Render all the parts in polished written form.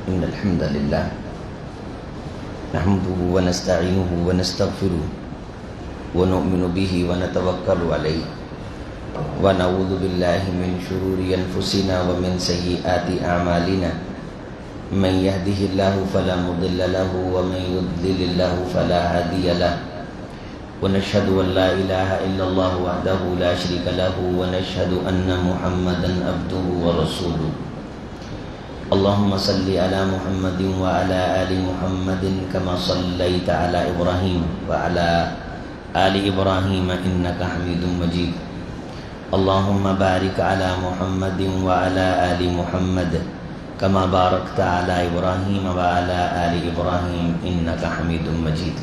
إن الحمد لله نحمده ونستعينه ونستغفره ونؤمن به ونتوكل عليه ونعوذ بالله من شرور أنفسنا ومن سيئات أعمالنا من يهده الله فلا مضل له ومن يضلل الله فلا هادي له ونشهد أن لا إله إلا الله وحده لا شريك له ونشهد أن محمدا عبده ورسوله اللهم صل على محمد وعلى آل محمد كما صليت على إبراهيم وعلى آل إبراهيم إنك حميد مجيد اللهم بارك على محمد وعلى آل محمد كما باركت على إبراهيم وعلى آل إبراهيم إنك حميد مجيد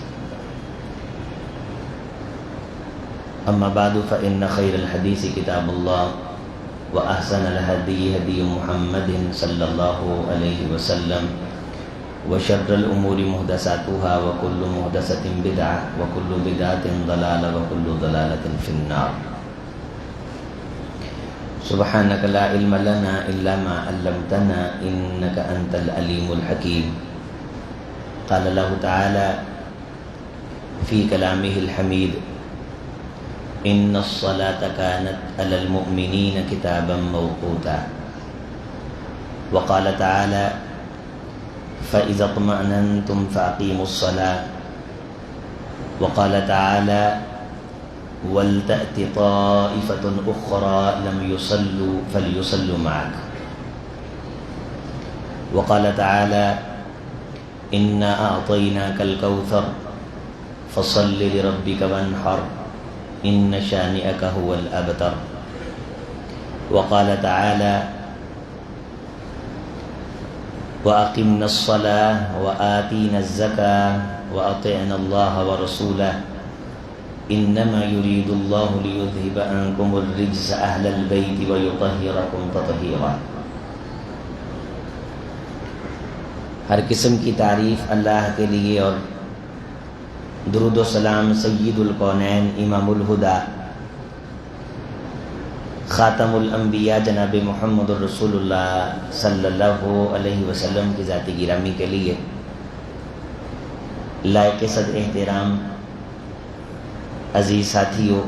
أما بعد فإن خير الحديث كتاب الله وأحسن الهدي هدي محمد صلى الله عليه وسلم وشر الأمور محدثاتها وكل محدثة بدعة وكل بدعة ضلالة وكل ضلالة في النار سبحانك لا علم لنا إلا ما علمتنا إنك أنت العليم الحكيم قال الله تعالى في كلامه الحميد إن الصلاة كانت على المؤمنين كتابا موقوتا وقال تعالى فإذا اطمأننتم فأقيموا الصلاة وقال تعالى ولتأت طائفة أخرى لم يصلوا فليصلوا معك وقال تعالى إنا أعطيناك الكوثر فصل لربك وانحر إن شانئك هو الأبتر وقال تعالى وأقمنا الصلاة وآتينا الزكاة وأطعنا الله ورسوله إنما يريد الله ليذهب عنكم الرجس أهل البيت ويطهركم تطهيرا ہر قسم کی تعریف اللہ کے لیے اور درود و سلام سید الکونین امام الہدا خاتم الانبیاء جناب محمد الرسول اللہ صلی اللہ علیہ وسلم کی ذات گرامی کے لیے لائق صدر احترام عزیز ساتھیوں،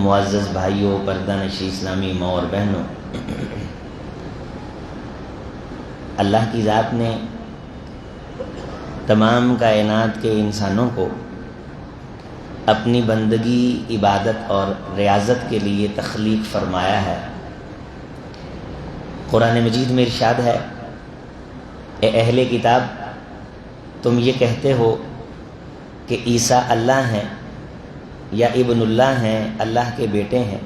معزز بھائیوں، پردہ نشین اسلامی ماں اور بہنوں، اللہ کی ذات نے تمام کائنات کے انسانوں کو اپنی بندگی، عبادت اور ریاضت کے لیے تخلیق فرمایا ہے۔ قرآن مجید میں ارشاد ہے، اے اہل کتاب، تم یہ کہتے ہو کہ عیسیٰ اللہ ہیں یا ابن اللہ ہیں، اللہ کے بیٹے ہیں،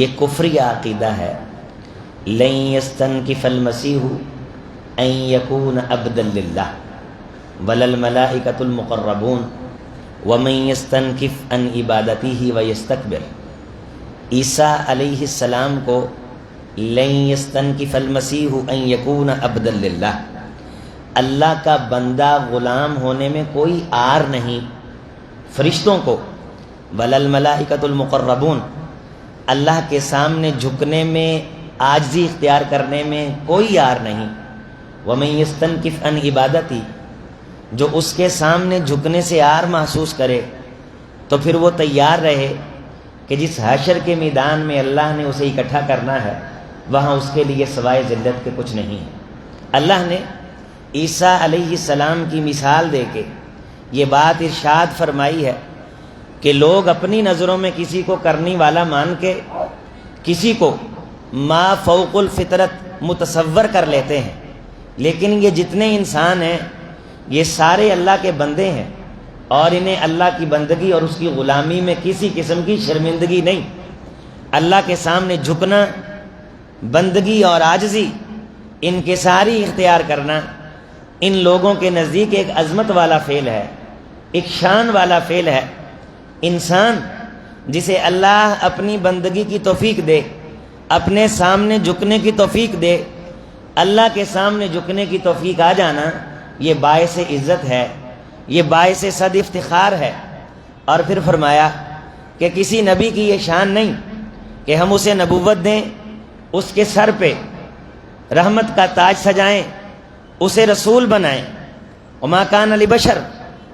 یہ کفری عقیدہ ہے۔ لن یستنکف المسیح ان یکون عبدا للہ ولا الملائکۃ المقربون ومن یستنکف عن عبادتہ ویستکبر۔ عیسیٰ علیہ السلام کو لن یستنکف المسیح ان یکون عبدا للہ، اللہ کا بندہ غلام ہونے میں کوئی عار نہیں۔ فرشتوں کو ولا الملائکۃ المقربون، اللہ کے سامنے جھکنے میں، عاجزی اختیار کرنے میں کوئی عار نہیں۔ ومن یستنکف عن عبادتی، جو اس کے سامنے جھکنے سے عار محسوس کرے تو پھر وہ تیار رہے کہ جس حشر کے میدان میں اللہ نے اسے اکٹھا کرنا ہے وہاں اس کے لیے سوائے ذلت کے کچھ نہیں ہے۔ اللہ نے عیسیٰ علیہ السلام کی مثال دے کے یہ بات ارشاد فرمائی ہے کہ لوگ اپنی نظروں میں کسی کو کرنے والا مان کے کسی کو ما فوق الفطرت متصور کر لیتے ہیں، لیکن یہ جتنے انسان ہیں یہ سارے اللہ کے بندے ہیں اور انہیں اللہ کی بندگی اور اس کی غلامی میں کسی قسم کی شرمندگی نہیں۔ اللہ کے سامنے جھکنا، بندگی اور عاجزی، انکساری اختیار کرنا ان لوگوں کے نزدیک ایک عظمت والا فعل ہے، ایک شان والا فعل ہے۔ انسان جسے اللہ اپنی بندگی کی توفیق دے، اپنے سامنے جھکنے کی توفیق دے، اللہ کے سامنے جھکنے کی توفیق آ جانا، یہ باعث عزت ہے، یہ باعث صد افتخار ہے۔ اور پھر فرمایا کہ کسی نبی کی یہ شان نہیں کہ ہم اسے نبوت دیں، اس کے سر پہ رحمت کا تاج سجائیں، اسے رسول بنائیں۔ وما کان لبشر،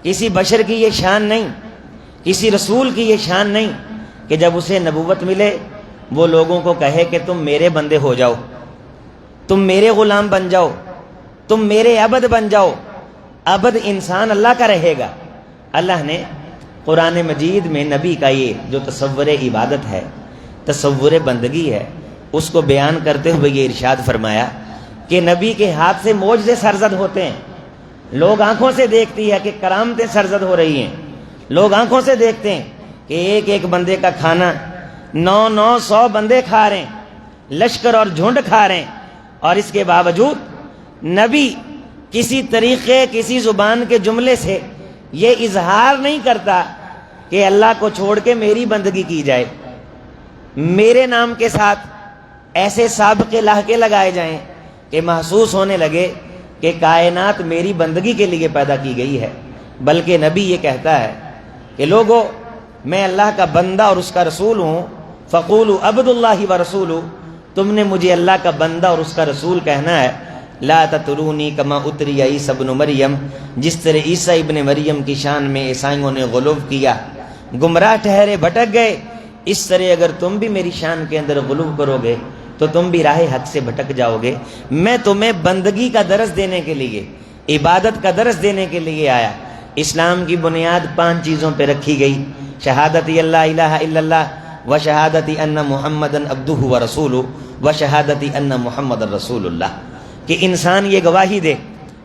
کسی بشر کی یہ شان نہیں، کسی رسول کی یہ شان نہیں کہ جب اسے نبوت ملے وہ لوگوں کو کہے کہ تم میرے بندے ہو جاؤ، تم میرے غلام بن جاؤ، تم میرے عبد بن جاؤ۔ عبد انسان اللہ کا رہے گا۔ اللہ نے قرآن مجید میں نبی کا یہ جو تصور عبادت ہے، تصور بندگی ہے، اس کو بیان کرتے ہوئے یہ ارشاد فرمایا کہ نبی کے ہاتھ سے معجزے سرزد ہوتے ہیں۔ لوگ آنکھوں سے دیکھتی ہے کہ کرامتیں سرزد ہو رہی ہیں، لوگ آنکھوں سے دیکھتے ہیں کہ ایک ایک بندے کا کھانا 900 بندے کھا رہے ہیں، لشکر اور جھنڈ کھا رہے ہیں، اور اس کے باوجود نبی کسی طریقے، کسی زبان کے جملے سے یہ اظہار نہیں کرتا کہ اللہ کو چھوڑ کے میری بندگی کی جائے، میرے نام کے ساتھ ایسے سابقے لاحقے لگائے جائیں کہ محسوس ہونے لگے کہ کائنات میری بندگی کے لیے پیدا کی گئی ہے۔ بلکہ نبی یہ کہتا ہے کہ لوگو، میں اللہ کا بندہ اور اس کا رسول ہوں، فقولوا عبد اللہ ورسولہ، تم نے مجھے اللہ کا بندہ اور اس کا رسول کہنا ہے۔ لا تطرونی کما اتری عیسی ابن مریم، جس طرح عیسیٰ ابن مریم کی شان میں عیسائیوں نے غلو کیا، گمراہ ٹھہرے، بھٹک گئے، اس طرح اگر تم بھی میری شان کے اندر غلو کرو گے تو تم بھی راہ حق سے بھٹک جاؤ گے۔ میں تمہیں بندگی کا درس دینے کے لیے، عبادت کا درس دینے کے لیے آیا۔ اسلام کی بنیاد 5 چیزوں پہ رکھی گئی، شہادت اللہ الہ الا اللہ، و شہادت ان محمد عبدہ و رسولہ، و شہادت ان محمد رسول اللہ، کہ انسان یہ گواہی دے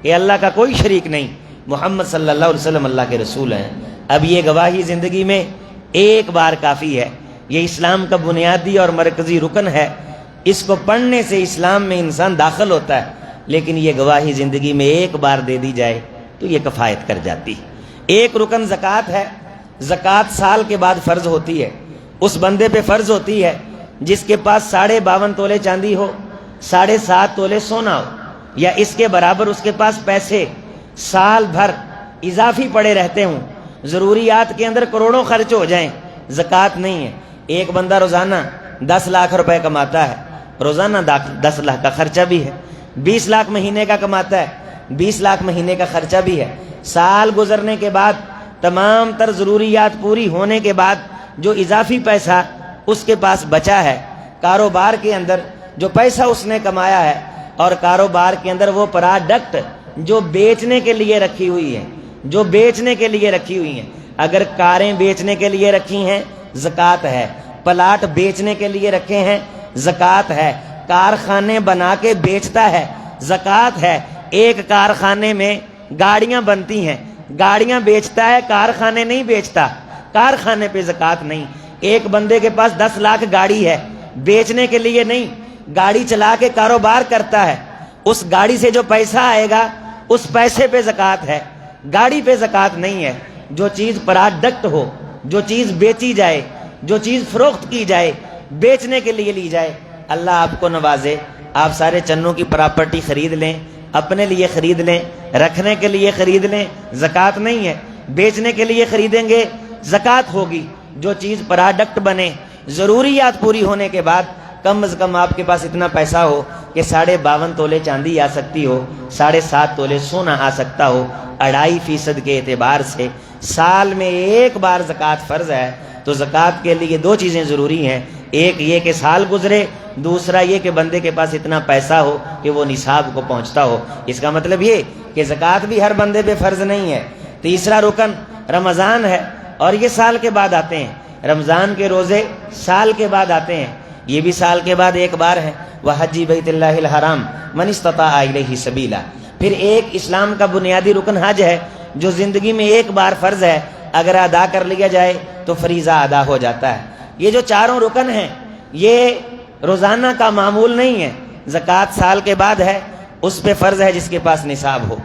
کہ اللہ کا کوئی شریک نہیں، محمد صلی اللہ علیہ وسلم اللہ کے رسول ہیں۔ اب یہ گواہی زندگی میں ایک بار کافی ہے، یہ اسلام کا بنیادی اور مرکزی رکن ہے، اس کو پڑھنے سے اسلام میں انسان داخل ہوتا ہے، لیکن یہ گواہی زندگی میں ایک بار دے دی جائے تو یہ کفایت کر جاتی۔ ایک رکن زکوٰۃ ہے، زکوٰۃ سال کے بعد فرض ہوتی ہے، اس بندے پہ فرض ہوتی ہے جس کے پاس 52.5 تولے چاندی ہو، 7.5 تولے سونا ہو، یا اس کے برابر اس کے پاس پیسے سال بھر اضافی پڑے رہتے ہوں، ضروریات کے اندر کروڑوں خرچ ہو جائیں، زکوٰۃ نہیں ہے۔ ایک بندہ روزانہ 10 لاکھ روپے کماتا ہے، روزانہ 10 لاکھ کا خرچہ بھی ہے، 20 لاکھ مہینے کا کماتا ہے، 20 لاکھ مہینے کا خرچہ بھی ہے۔ سال گزرنے کے بعد تمام تر ضروریات پوری ہونے کے بعد جو اضافی پیسہ اس کے پاس بچا ہے، کاروبار کے اندر جو پیسہ اس نے کمایا ہے، اور کاروبار کے اندر وہ پروڈکٹ جو بیچنے کے لیے رکھی ہوئی ہے، جو بیچنے کے لیے رکھی ہوئی ہیں، اگر کاریں بیچنے کے لیے رکھی ہیں زکوٰۃ ہے، پلاٹ بیچنے کے لیے رکھے ہیں زکوٰۃ ہے، کارخانے بنا کے بیچتا ہے زکوٰۃ ہے۔ ایک کارخانے میں گاڑیاں بنتی ہیں، گاڑیاں بیچتا ہے، کارخانے نہیں بیچتا، کارخانے پہ زکوٰۃ نہیں۔ ایک بندے کے پاس 10 لاکھ گاڑی ہے، بیچنے کے لیے نہیں، گاڑی چلا کے کاروبار کرتا ہے، اس گاڑی سے جو پیسہ آئے گا اس پیسے پہ زکوٰۃ ہے، گاڑی پہ زکوٰۃ نہیں ہے۔ جو چیز پروڈکٹ ہو، جو چیز بیچی جائے، جو چیز فروخت کی جائے، بیچنے کے لیے لی جائے، اللہ آپ کو نوازے، آپ سارے چنوں کی پراپرٹی خرید لیں، اپنے لیے خرید لیں، رکھنے کے لیے خرید لیں، زکوٰۃ نہیں ہے۔ بیچنے کے لیے خریدیں گے زکوٰۃ ہوگی۔ جو چیز پروڈکٹ بنے، ضروریات پوری ہونے کے بعد کم از کم آپ کے پاس اتنا پیسہ ہو کہ 52.5 تولے چاندی آ سکتی ہو، 7.5 تولے سونا آ سکتا ہو، 2.5% کے اعتبار سے سال میں ایک بار زکوٰۃ فرض ہے۔ تو زکوٰۃ کے لیے 2 چیزیں ضروری ہیں، ایک یہ کہ سال گزرے، دوسرا یہ کہ بندے کے پاس اتنا پیسہ ہو کہ وہ نصاب کو پہنچتا ہو۔ اس کا مطلب یہ کہ زکوٰۃ بھی ہر بندے پہ فرض نہیں ہے۔ تیسرا رکن رمضان ہے، اور یہ سال کے بعد آتے ہیں، رمضان کے روزے سال کے بعد آتے ہیں، یہ بھی سال کے بعد ایک بار ہے۔ وحج بیت اللہ الحرام من استطاع الیہ سبیلا۔ پھر ایک اسلام کا بنیادی رکن حج ہے، جو زندگی میں ایک بار فرض ہے، اگر ادا کر لیا جائے تو فریضہ ادا ہو جاتا ہے۔ یہ جو 4 رکن ہیں یہ روزانہ کا معمول نہیں ہے۔ زکوٰۃ سال کے بعد ہے، اس پہ فرض ہے جس کے پاس نصاب ہو،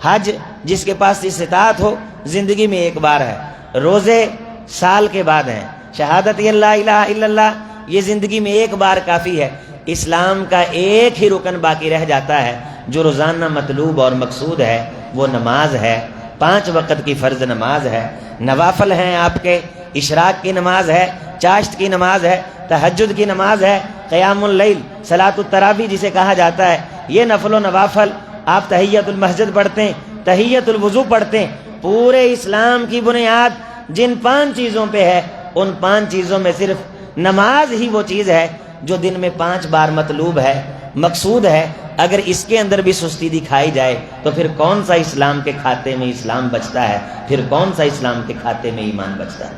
حج جس کے پاس استطاعت ہو، زندگی میں ایک بار ہے، روزے سال کے بعد ہیں، شہادت اللہ الہ الا اللہ یہ زندگی میں ایک بار کافی ہے۔ اسلام کا ایک ہی رکن باقی رہ جاتا ہے جو روزانہ مطلوب اور مقصود ہے، وہ نماز ہے۔ 5 وقت کی فرض نماز ہے، نوافل ہیں آپ کے، اشراق کی نماز ہے، چاشت کی نماز ہے، تہجد کی نماز ہے، قیام اللیل صلاۃ التراویح جسے کہا جاتا ہے، یہ نفل و نوافل آپ تحیۃ المسجد پڑھتے ہیں، تحیۃ الوضو پڑھتے ہیں، پورے اسلام کی بنیاد جن 5 چیزوں پہ ہے، ان 5 چیزوں میں صرف نماز ہی وہ چیز ہے جو دن میں 5 بار مطلوب ہے، مقصود ہے۔ اگر اس کے اندر بھی سستی دکھائی جائے تو پھر کون سا اسلام کے کھاتے میں اسلام بچتا ہے، پھر کون سا اسلام کے کھاتے میں ایمان بچتا ہے؟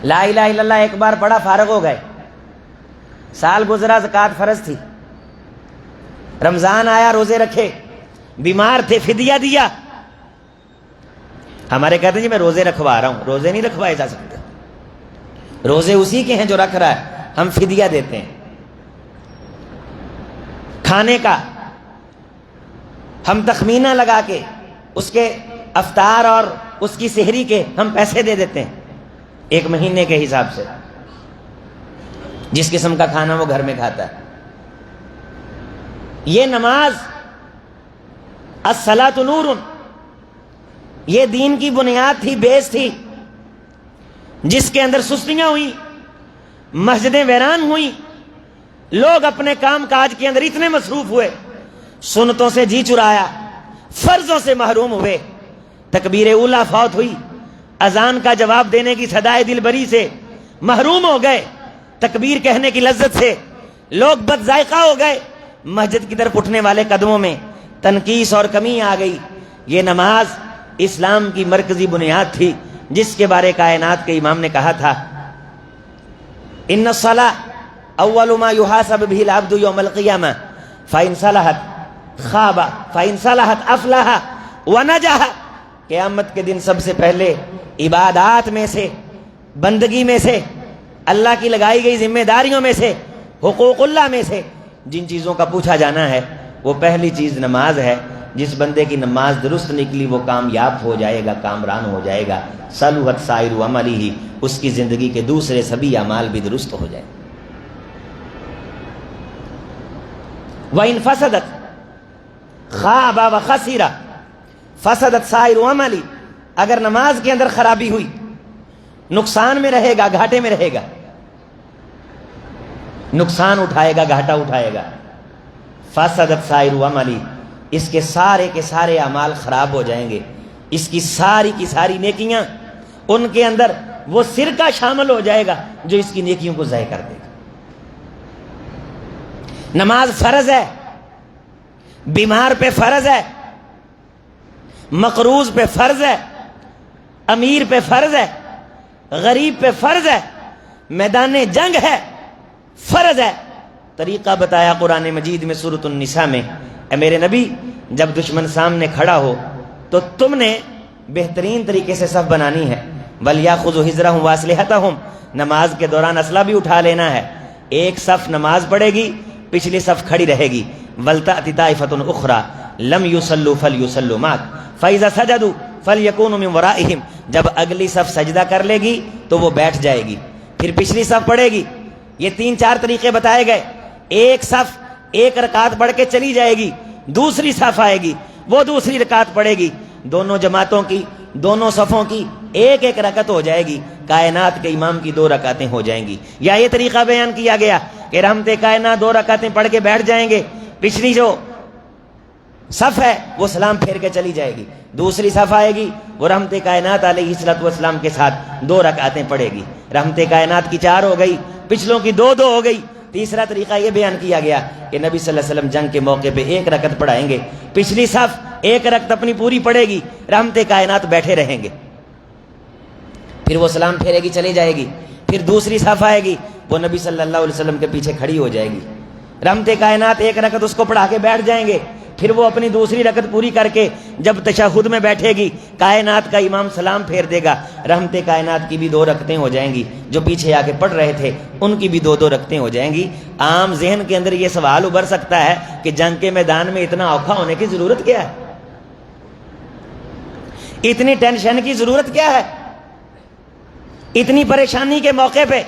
لا الہ الا اللہ ایک بار پڑھا، فارغ ہو گئے، سال گزرا، زکوٰۃ فرض تھی، رمضان آیا، روزے رکھے، بیمار تھے، فدیہ دیا۔ ہمارے کہتے ہیں جی میں روزے رکھوا رہا ہوں، روزے نہیں رکھوائے جا سکتے، روزے اسی کے ہیں جو رکھ رہا ہے، ہم فدیہ دیتے ہیں۔ کھانے کا ہم تخمینہ لگا کے اس کے افطار اور اس کی سحری کے ہم پیسے دے دیتے ہیں 1 مہینے کے حساب سے، جس قسم کا کھانا وہ گھر میں کھاتا ہے۔ یہ نماز الصلاۃ نور، یہ دین کی بنیاد تھی، بیس تھی، جس کے اندر سستیاں ہوئیں، مسجدیں ویران ہوئیں، لوگ اپنے کام کاج کے اندر اتنے مصروف ہوئے، سنتوں سے جی چرایا، فرضوں سے محروم ہوئے، تکبیر اولیٰ فوت ہوئی، اذان کا جواب دینے کی صدائے دلبری سے محروم ہو گئے، تکبیر کہنے کی لذت سے لوگ بد ذائقہ ہو گئے، مسجد کی طرف اٹھنے والے قدموں میں تنکیس اور کمی آ گئی۔ یہ نماز اسلام کی مرکزی بنیاد تھی، جس کے بارے کائنات کے امام نے کہا تھا، ان الصلاۃ اول ما یحاسب به العبد یوم القیامہ فإن صلحت خاب فإن صلحت افلح ونجح۔ قیامت کے دن سب سے پہلے عبادات میں سے، بندگی میں سے، اللہ کی لگائی گئی ذمہ داریوں میں سے، حقوق اللہ میں سے جن چیزوں کا پوچھا جانا ہے، وہ پہلی چیز نماز ہے۔ جس بندے کی نماز درست نکلی وہ کامیاب ہو جائے گا، کامران ہو جائے گا، صلوحت سائر عملی ہی، اس کی زندگی کے دوسرے سبھی اعمال بھی درست ہو جائیں۔ وَإِنْ فَسَدَتْ خَابَ وَخَسِرَ فَسَدَتْ سَائِرُ عَمَلِ، اگر نماز کے اندر خرابی ہوئی، نقصان میں رہے گا، گھاٹے میں رہے گا، نقصان اٹھائے گا، گھاٹا اٹھائے گا۔ فَسَدَتْ سَائِرُ عَمَلِ، اس کے سارے اعمال خراب ہو جائیں گے، اس کی ساری نیکیاں، ان کے اندر وہ سرقہ شامل ہو جائے گا جو اس کی نیکیوں کو ضائع کر دے گا۔ نماز فرض ہے، بیمار پہ فرض ہے، مقروض پہ فرض ہے، امیر پہ فرض ہے، غریب پہ فرض ہے، میدان جنگ ہے، فرض ہے۔ طریقہ بتایا قرآن مجید میں سورۃ النساء میں، اے میرے نبی جب دشمن سامنے کھڑا ہو تو تم نے بہترین طریقے سے صف بنانی ہے، وَلْيَأْخُذُوا حِذْرَهُمْ وَأَسْلِحَتَهُمْ، نماز کے دوران اسلحہ بھی اٹھا لینا ہے۔ ایک صف نماز پڑھے گی، پچھلی صف کھڑی رہے گی، وَلْتَأْتِ طَائِفَةٌ أُخْرَىٰ لَمْ يُصَلُّوا فَلْيُصَلُّوا مَعَكَ فَإِذَا سَجَدُوا فَلْيَكُونُوا مِنْ وَرَائِهِمْ، جب اگلی صف سجدہ کر لے گی تو وہ بیٹھ جائے گی، پھر پچھلی صف پڑھے گی۔ یہ 3-4 طریقے بتائے گئے۔ ایک صف 1 رکعت پڑھ کے چلی جائے گی، دوسری صف آئے گی، وہ دوسری رکعت پڑھے گی، دونوں جماعتوں کی، دونوں صفوں کی 1-1 رکعت ہو جائے گی، کائنات کے امام کی 2 رکعتیں ہو جائیں گی۔ یا یہ طریقہ بیان کیا گیا کہ رحمت کائنات 2 رکعتیں پڑھ کے بیٹھ جائیں گے، پچھلی جو صف ہے وہ سلام پھیر کے چلی جائے گی، دوسری صف آئے گی، وہ رحمت کائنات علیہ الصلوۃ والسلام کے ساتھ 2 رکعتیں پڑھے گی، رحمت کائنات کی 4 ہو گئی، پچھلوں کی 2 ہو گئی۔ تیسرا طریقہ یہ بیان کیا گیا کہ نبی صلی اللہ علیہ وسلم جنگ کے موقع پہ 1 رکعت پڑھائیں گے، پچھلی صف 1 رکعت اپنی پوری پڑھے گی، رحمت کائنات بیٹھے رہیں گے، پھر وہ سلام پھیرے گی، چلی جائے گی، پھر دوسری صف آئے گی، وہ نبی صلی اللہ علیہ وسلم کے پیچھے کھڑی ہو جائے گی، رحمت کائنات 1 رکعت اس کو پڑھا کے بیٹھ جائیں گے، پھر وہ اپنی دوسری رکعت پوری کر کے جب تشہد میں بیٹھے گی، کائنات کا امام سلام پھیر دے گا، رحمت کائنات کی بھی 2 رکعتیں ہو جائیں گی، جو پیچھے آ کے پڑھ رہے تھے ان کی بھی 2 رکعتیں ہو جائیں گی۔ عام ذہن کے اندر یہ سوال ابھر سکتا ہے کہ جنگ کے میدان میں اتنا اوکھا ہونے کی ضرورت کیا ہے، اتنی ٹینشن کی ضرورت کیا ہے، اتنی پریشانی کے موقع پہ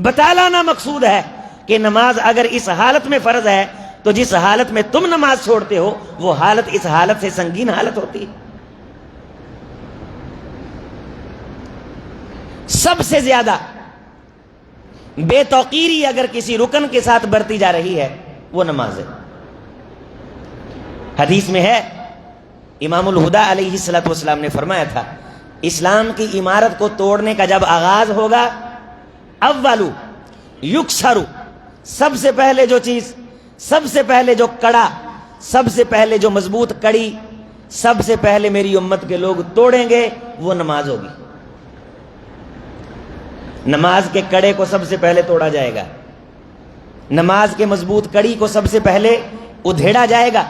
بتا لانا مقصود ہے کہ نماز اگر اس حالت میں فرض ہے تو جس حالت میں تم نماز چھوڑتے ہو وہ حالت اس حالت سے سنگین حالت ہوتی ہے۔ سب سے زیادہ بے توقیری اگر کسی رکن کے ساتھ برتی جا رہی ہے وہ نماز ہے۔ حدیث میں ہے، امام الہدا علیہ الصلوۃ والسلام نے فرمایا تھا، اسلام کی عمارت کو توڑنے کا جب آغاز ہوگا، اولو یکسرو، سب سے پہلے جو چیز، سب سے پہلے جو کڑا، سب سے پہلے جو مضبوط کڑی، سب سے پہلے میری امت کے لوگ توڑیں گے وہ نماز ہوگی۔ نماز کے کڑے کو سب سے پہلے توڑا جائے گا، نماز کے مضبوط کڑی کو سب سے پہلے ادھیڑا جائے گا،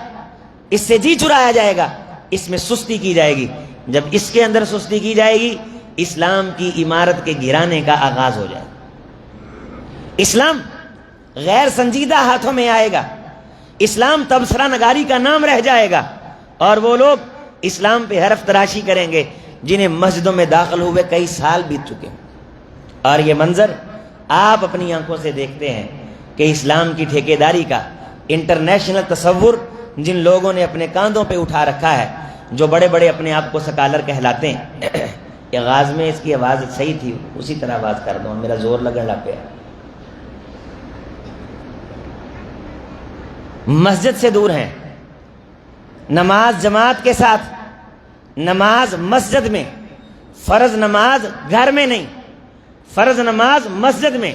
اس سے جی چرایا جائے گا، اس میں سستی کی جائے گی۔ جب اس کے اندر سستی کی جائے گی، اسلام کی عمارت کے گرانے کا آغاز ہو جائے گا۔ اسلام غیر سنجیدہ ہاتھوں میں آئے گا، اسلام تبصرہ نگاری کا نام رہ جائے گا، اور وہ لوگ اسلام پہ حرف تراشی کریں گے جنہیں مسجدوں میں داخل ہوئے کئی سال بیت چکے ہیں۔ اور یہ منظر آپ اپنی آنکھوں سے دیکھتے ہیں کہ اسلام کی ٹھیکیداری کا انٹرنیشنل تصور جن لوگوں نے اپنے کاندھوں پہ اٹھا رکھا ہے، جو بڑے بڑے اپنے آپ کو سکالر کہلاتے ہیں۔ یہ آغاز میں اس کی آواز صحیح تھی، اسی طرح آواز کر دو، میرا زور لگن لگ پیا۔ مسجد سے دور ہیں، نماز جماعت کے ساتھ، نماز مسجد میں، فرض نماز گھر میں نہیں، فرض نماز مسجد میں،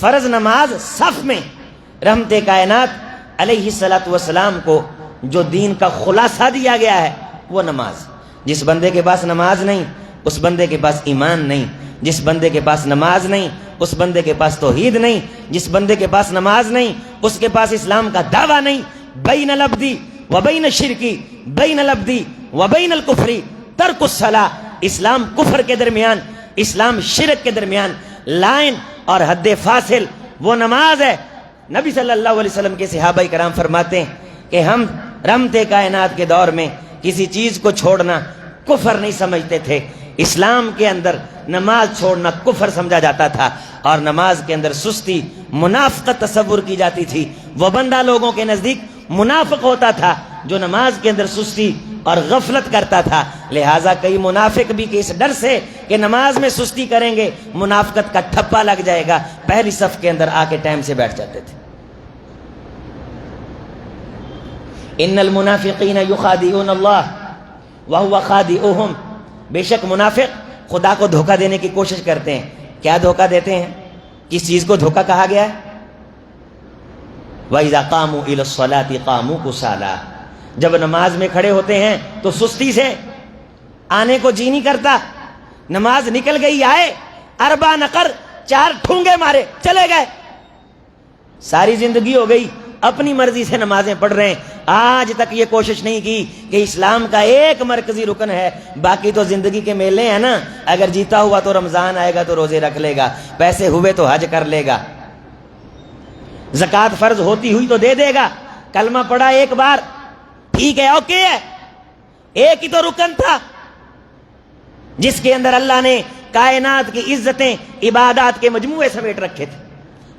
فرض نماز صف میں۔ رحمت کائنات علیہ الصلوۃ والسلام کو جو دین کا خلاصہ دیا گیا ہے وہ نماز۔ جس بندے کے پاس نماز نہیں اس بندے کے پاس ایمان نہیں، جس بندے کے پاس نماز نہیں اس بندے کے پاس توحید نہیں، جس بندے کے پاس نماز نہیں اس کے پاس اسلام کا دعویٰ نہیں۔ بین العبد و بین الشرک، بین العبد و بین الکفر ترک الصلاۃ، اسلام کفر کے درمیان، اسلام شرک کے درمیان لائن اور حد فاصل وہ نماز ہے۔ نبی صلی اللہ علیہ وسلم کے صحابہ کرام فرماتے ہیں کہ ہم رحمت کائنات کے دور میں کسی چیز کو چھوڑنا کفر نہیں سمجھتے تھے، اسلام کے اندر نماز چھوڑنا کفر سمجھا جاتا تھا، اور نماز کے اندر سستی منافقت تصور کی جاتی تھی۔ وہ بندہ لوگوں کے نزدیک منافق ہوتا تھا جو نماز کے اندر سستی اور غفلت کرتا تھا۔ لہٰذا کئی منافق بھی کہ اس ڈر سے کہ نماز میں سستی کریں گے منافقت کا ٹھپا لگ جائے گا، پہلی صف کے اندر آ کے ٹائم سے بیٹھ جاتے تھے۔ ان المنافقین یخادعون اللہ وہو خادعهم، بے شک منافق خدا کو دھوکہ دینے کی کوشش کرتے ہیں۔ کیا دھوکہ دیتے ہیں؟ کس چیز کو دھوکہ کہا گیا ہے؟ وَإِذَا قَامُوا إِلَى الصَّلَاةِ قَامُوا كُسَالَىٰ، جب نماز میں کھڑے ہوتے ہیں تو سستی سے آنے کو جی نہیں کرتا۔ نماز نکل گئی، آئے 4 نقر 4 ٹھونگے مارے چلے گئے، ساری زندگی ہو گئی اپنی مرضی سے نمازیں پڑھ رہے ہیں، آج تک یہ کوشش نہیں کی کہ اسلام کا ایک مرکزی رکن ہے، باقی تو زندگی کے میلے ہیں نا، اگر جیتا ہوا تو رمضان آئے گا تو روزے رکھ لے گا، پیسے ہوئے تو حج کر لے گا، زکوٰۃ فرض ہوتی ہوئی تو دے دے گا، کلمہ پڑھا ایک بار ٹھیک ہے، اوکے ہے۔ ایک ہی تو رکن تھا جس کے اندر اللہ نے کائنات کی عزتیں عبادات کے مجموعے سمیٹ رکھے تھے۔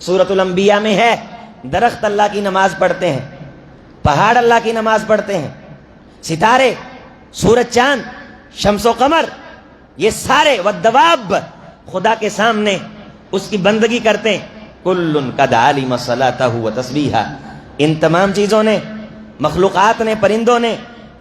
سورۃ الانبیاء میں ہے، درخت اللہ کی نماز پڑھتے ہیں، پہاڑ اللہ کی نماز پڑھتے ہیں، ستارے، سورج، چاند، شمس و قمر، یہ سارے والدواب خدا کے سامنے اس کی بندگی کرتے ہیں۔ کل قد علم صلاتہ و تسبیحہ، ان تمام چیزوں نے، مخلوقات نے، پرندوں نے،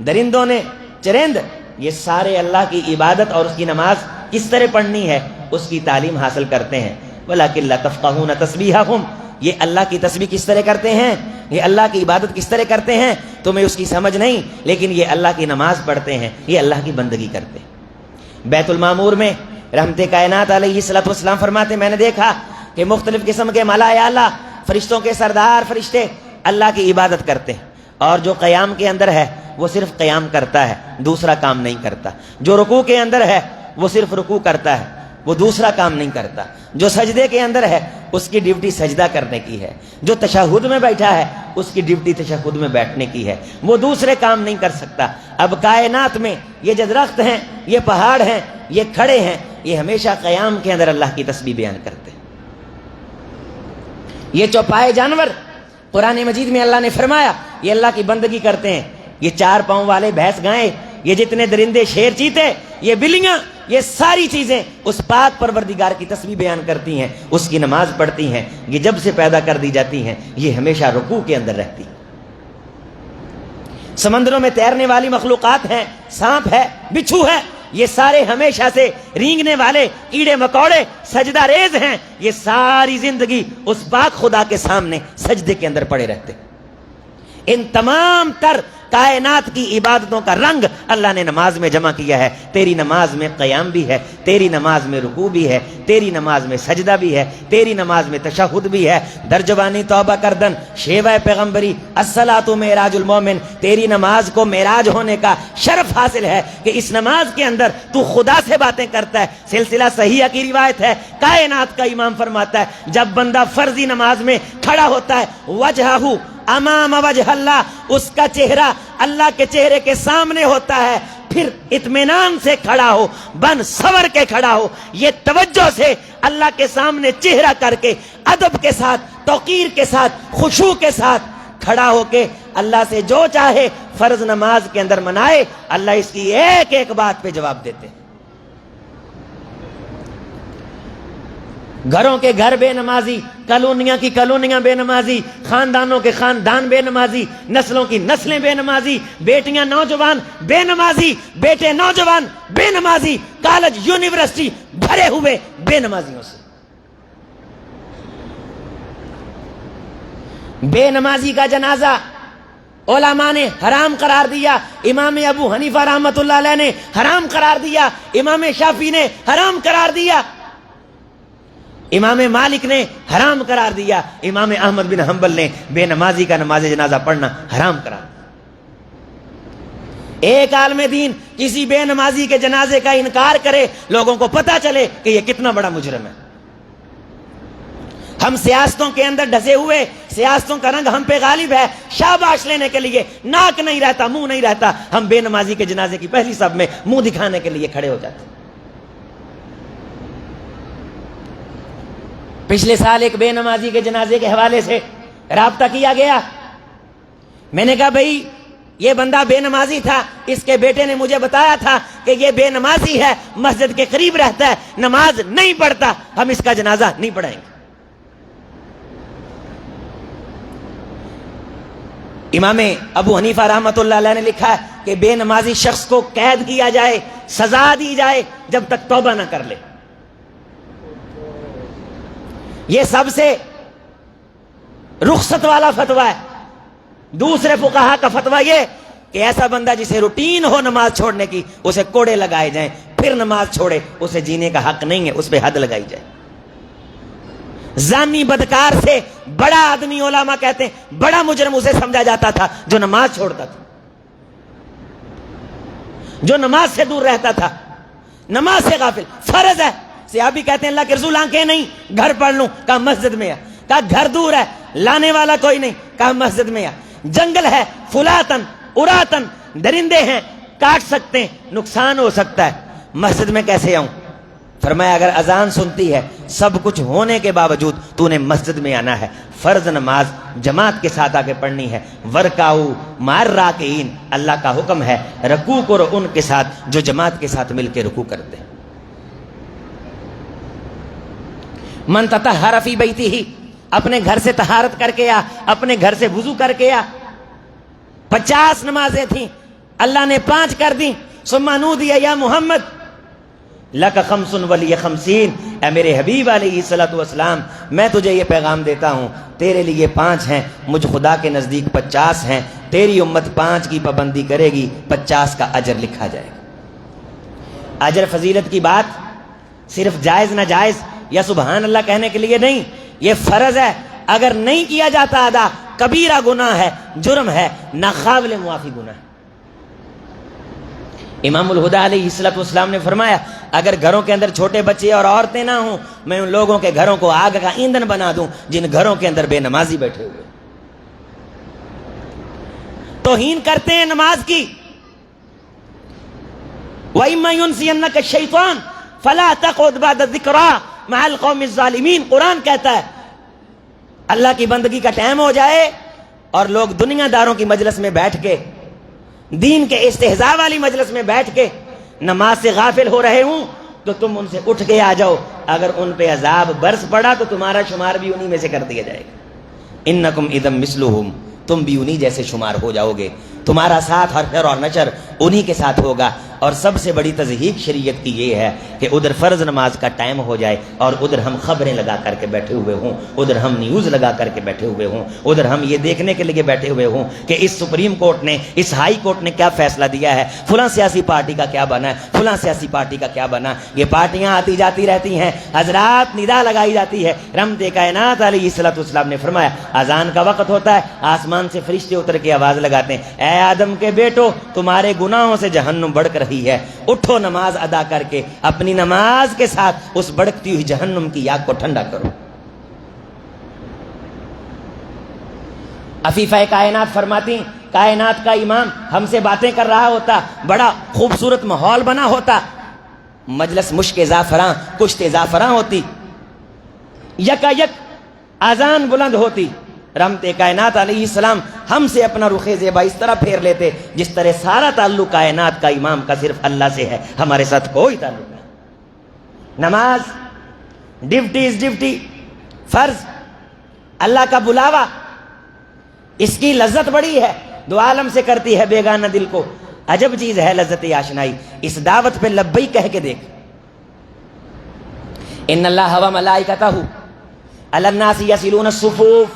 درندوں نے، چرند، یہ سارے اللہ کی عبادت اور اس کی نماز کس طرح پڑھنی ہے اس کی تعلیم حاصل کرتے ہیں۔ وَلَٰكِن لَّا تَفْقَهُونَ تَسْبِيحَهُمْ، یہ اللہ کی تسبیح کس طرح کرتے ہیں، یہ اللہ کی عبادت کس طرح کرتے ہیں تمہیں اس کی سمجھ نہیں، لیکن یہ اللہ کی نماز پڑھتے ہیں، یہ اللہ کی بندگی کرتے ہیں۔ بیت المعمور میں رحمت کائنات علیہ الصلوۃ والسلام فرماتے میں نے دیکھا کہ مختلف قسم کے ملائکہ اعلیٰ، فرشتوں کے سردار فرشتے اللہ کی عبادت کرتے ہیں، اور جو قیام کے اندر ہے وہ صرف قیام کرتا ہے، دوسرا کام نہیں کرتا۔ جو رکوع کے اندر ہے وہ صرف رکوع کرتا ہے، وہ دوسرا کام نہیں کرتا۔ جو سجدے کے اندر ہے اس کی ڈیوٹی سجدہ کرنے کی ہے، جو تشہد میں بیٹھا ہے اس کی ڈیوٹی تشہد میں بیٹھنے کی ہے، وہ دوسرے کام نہیں کر سکتا۔ اب کائنات میں یہ جو درخت ہیں، یہ پہاڑ ہیں، یہ کھڑے ہیں، یہ ہمیشہ قیام کے اندر اللہ کی تسبیح بیان کرتے ہیں۔ یہ چوپائے جانور قرآن مجید میں اللہ نے فرمایا یہ اللہ کی بندگی کرتے ہیں۔ یہ 4 پاؤں والے بھینس گائیں، یہ جتنے درندے، شیر، چیتے، یہ بلیاں، یہ ساری چیزیں اس پاک پروردگار کی تسبیح بیان کرتی ہیں، اس کی نماز پڑھتی ہیں. یہ جب سے پیدا کر دی جاتی ہیں یہ ہمیشہ رکوع کے اندر رہتی ہیں. سمندروں میں تیرنے والی مخلوقات ہیں، سانپ ہے، بچھو ہے، یہ سارے ہمیشہ سے رینگنے والے کیڑے مکوڑے سجدہ ریز ہیں. یہ ساری زندگی اس پاک خدا کے سامنے سجدے کے اندر پڑے رہتے. ان تمام تر کائنات کی عبادتوں کا رنگ اللہ نے نماز میں جمع کیا ہے. تیری نماز میں قیام بھی ہے، تیری نماز میں رکوع بھی ہے، تیری نماز میں سجدہ بھی ہے، تیری نماز میں تشہد بھی ہے. درجوانی توبہ کردن، شیوہ پیغمبری، الصلاۃ معراج المومن. تیری نماز کو معراج ہونے کا شرف حاصل ہے کہ اس نماز کے اندر تو خدا سے باتیں کرتا ہے. سلسلہ صحیحہ کی روایت ہے، کائنات کا امام فرماتا ہے جب بندہ فرضی نماز میں کھڑا ہوتا ہے، وجہہ امام وجہ اللہ، اس کا چہرہ اللہ کے چہرے کے سامنے ہوتا ہے. پھر اطمینان سے کھڑا ہو، بن سور کے کھڑا ہو، یہ توجہ سے اللہ کے سامنے چہرہ کر کے ادب کے ساتھ، توقیر کے ساتھ، خشوع کے ساتھ کھڑا ہو کے اللہ سے جو چاہے فرض نماز کے اندر منائے، اللہ اس کی ایک ایک بات پہ جواب دیتے. گھروں کے گھر بے نمازی، کالونیاں کی کالونیاں بے نمازی، خاندانوں کے خاندان بے نمازی، نسلوں کی نسلیں بے نمازی، بیٹیاں نوجوان بے نمازی، بیٹے نوجوان بے نمازی، کالج یونیورسٹی بھرے ہوئے بے نمازیوں سے. بے نمازی کا جنازہ علماء نے حرام قرار دیا. امام ابو حنیفہ رحمۃ اللہ علیہ نے حرام قرار دیا، امام شافعی نے حرام قرار دیا، امام مالک نے حرام قرار دیا، امام احمد بن حنبل نے بے نمازی کا نماز جنازہ پڑھنا حرام قرار دیا. ایک عالم دین کسی بے نمازی کے جنازے کا انکار کرے، لوگوں کو پتا چلے کہ یہ کتنا بڑا مجرم ہے. ہم سیاستوں کے اندر ڈھسے ہوئے، سیاستوں کا رنگ ہم پہ غالب ہے، شاباش لینے کے لیے ناک نہیں رہتا، منہ نہیں رہتا، ہم بے نمازی کے جنازے کی پہلی صف میں منہ دکھانے کے لیے کھڑے ہو جاتے ہیں. پچھلے سال ایک بے نمازی کے جنازے کے حوالے سے رابطہ کیا گیا. میں نے کہا بھئی یہ بندہ بے نمازی تھا، اس کے بیٹے نے مجھے بتایا تھا کہ یہ بے نمازی ہے، مسجد کے قریب رہتا ہے، نماز نہیں پڑھتا، ہم اس کا جنازہ نہیں پڑھائیں گے. امام ابو حنیفہ رحمۃ اللہ علیہ نے لکھا ہے کہ بے نمازی شخص کو قید کیا جائے، سزا دی جائے جب تک توبہ نہ کر لے. یہ سب سے رخصت والا فتویٰ ہے. دوسرے فقہا کا فتویٰ یہ کہ ایسا بندہ جسے روٹین ہو نماز چھوڑنے کی، اسے کوڑے لگائے جائیں، پھر نماز چھوڑے، اسے جینے کا حق نہیں ہے، اس پہ حد لگائی جائے. زانی بدکار سے بڑا آدمی علماء کہتے ہیں بڑا مجرم اسے سمجھا جاتا تھا جو نماز چھوڑتا تھا، جو نماز سے دور رہتا تھا، نماز سے غافل. فرض ہے، صحابی کہتے ہیں اللہ کے رسول آنکھیں نہیں، گھر پڑھ لوں، کہا مسجد میں آ. کہا گھر دور ہے، لانے والا کوئی نہیں، کہا مسجد میں آ. جنگل ہے، فلاتن اراتن، درندے ہیں، کاٹ سکتے ہیں، نقصان ہو سکتا ہے، مسجد میں کیسے آؤں؟ فرمایا اگر اذان سنتی ہے، سب کچھ ہونے کے باوجود تو نے مسجد میں آنا ہے. فرض نماز جماعت کے ساتھ آ کے پڑھنی ہے. ورکعوا مع الراکعین، اللہ کا حکم ہے رکوع کرو ان کے ساتھ جو جماعت کے ساتھ مل کے رکوع کرتے ہیں. من تطہر فی بیتہ، اپنے گھر سے طہارت کر کے آ، اپنے گھر سے وضو کر کے آ. 50 نمازیں تھیں، اللہ نے 5 کر دی. ثم نودی یا محمد لک خمس ولی 50، اے میرے حبیب علیہ الصلوۃ والسلام میں تجھے یہ پیغام دیتا ہوں، تیرے لیے 5 ہیں، مجھ خدا کے نزدیک 50 ہیں. تیری امت 5 کی پابندی کرے گی، 50 کا اجر لکھا جائے گا. اجر فضیلت کی بات صرف جائز ناجائز یا سبحان اللہ کہنے کے لیے نہیں، یہ فرض ہے. اگر نہیں کیا جاتا ادا، کبیرہ گناہ ہے، جرم ہے، ناقابل معافی گناہ ہے. امام الہدیٰ علیہ الصلوۃ والسلام نے فرمایا اگر گھروں کے اندر چھوٹے بچے اور عورتیں نہ ہوں، میں ان لوگوں کے گھروں کو آگ کا ایندھن بنا دوں جن گھروں کے اندر بے نمازی بیٹھے ہوئے توہین کرتے ہیں نماز کی. وَإِمَّا يُنْسِيَنَّكَ الشَّيْطَانُ فَلَا تَقْعُدْ بَعْدَ الذِّكْرَىٰ مَعَ الْقَوْمِ الظَّالِمِينَ. قرآن کہتا ہے اللہ کی بندگی کا ٹائم ہو جائے اور لوگ دنیا داروں کی مجلس میں بیٹھ کے، دین کے استہزاء والی مجلس میں بیٹھ کے نماز سے غافل ہو رہے ہوں تو تم ان سے اٹھ کے آ جاؤ، اگر ان پہ عذاب برس پڑا تو تمہارا شمار بھی انہی میں سے کر دیا جائے گا۔ انکم اذا مثلہم، تم بھی انہی جیسے شمار ہو جاؤ گے، تمہارا ساتھ حشر اور نشر انہی کے ساتھ ہوگا۔ اور سب سے بڑی تضحیق شریعت کی یہ ہے کہ ادھر فرض نماز کا ٹائم ہو جائے اور ادھر ہم خبریں لگا کر کے بیٹھے ہوئے ہوں، ادھر ہم نیوز لگا کر کے بیٹھے ہوئے ہوں، ادھر ہم یہ دیکھنے کے لیے بیٹھے ہوئے ہوں کہ اس سپریم کورٹ نے، اس ہائی کورٹ نے کیا فیصلہ دیا ہے، فلاں سیاسی پارٹی کا کیا بنا ہے، فلاں سیاسی پارٹی کا کیا بنا۔ یہ پارٹیاں آتی جاتی رہتی ہیں، حضرات ندا لگائی جاتی ہے۔ رحمت کائنات علیہ الصلوۃ والسلام نے فرمایا اذان کا وقت ہوتا ہے، آسمان سے فرشتے اتر کے آواز لگاتے ہیں، اے آدم کے بیٹو تمہارے گناہوں سے جہنم بڑک رہی ہے، اٹھو نماز ادا کر کے اپنی نماز کے ساتھ اس بڑکتی ہوئی جہنم کی آگ کو ٹھنڈا کرو۔ عفیفہ کائنات فرماتی کائنات کا امام ہم سے باتیں کر رہا ہوتا، بڑا خوبصورت ماحول بنا ہوتا، مجلس مشک زعفراں کشت زعفراں ہوتی، یکا یک اذان بلند ہوتی، رحمت کائنات علیہ السلام ہم سے اپنا رخ زیبا اس طرح پھیر لیتے جس طرح سارا تعلق کائنات کا امام کا صرف اللہ سے ہے، ہمارے ساتھ کوئی تعلق نہیں۔ نماز ڈیوٹی فرض، اللہ کا بلاوا، اس کی لذت بڑی ہے، دو عالم سے کرتی ہے بیگانہ دل کو، عجب چیز ہے لذت آشنائی۔ اس دعوت پہ لبیک کہہ کے دیکھ، ان اللہ و ملائکتہ علی الناس یصلون الصفوف،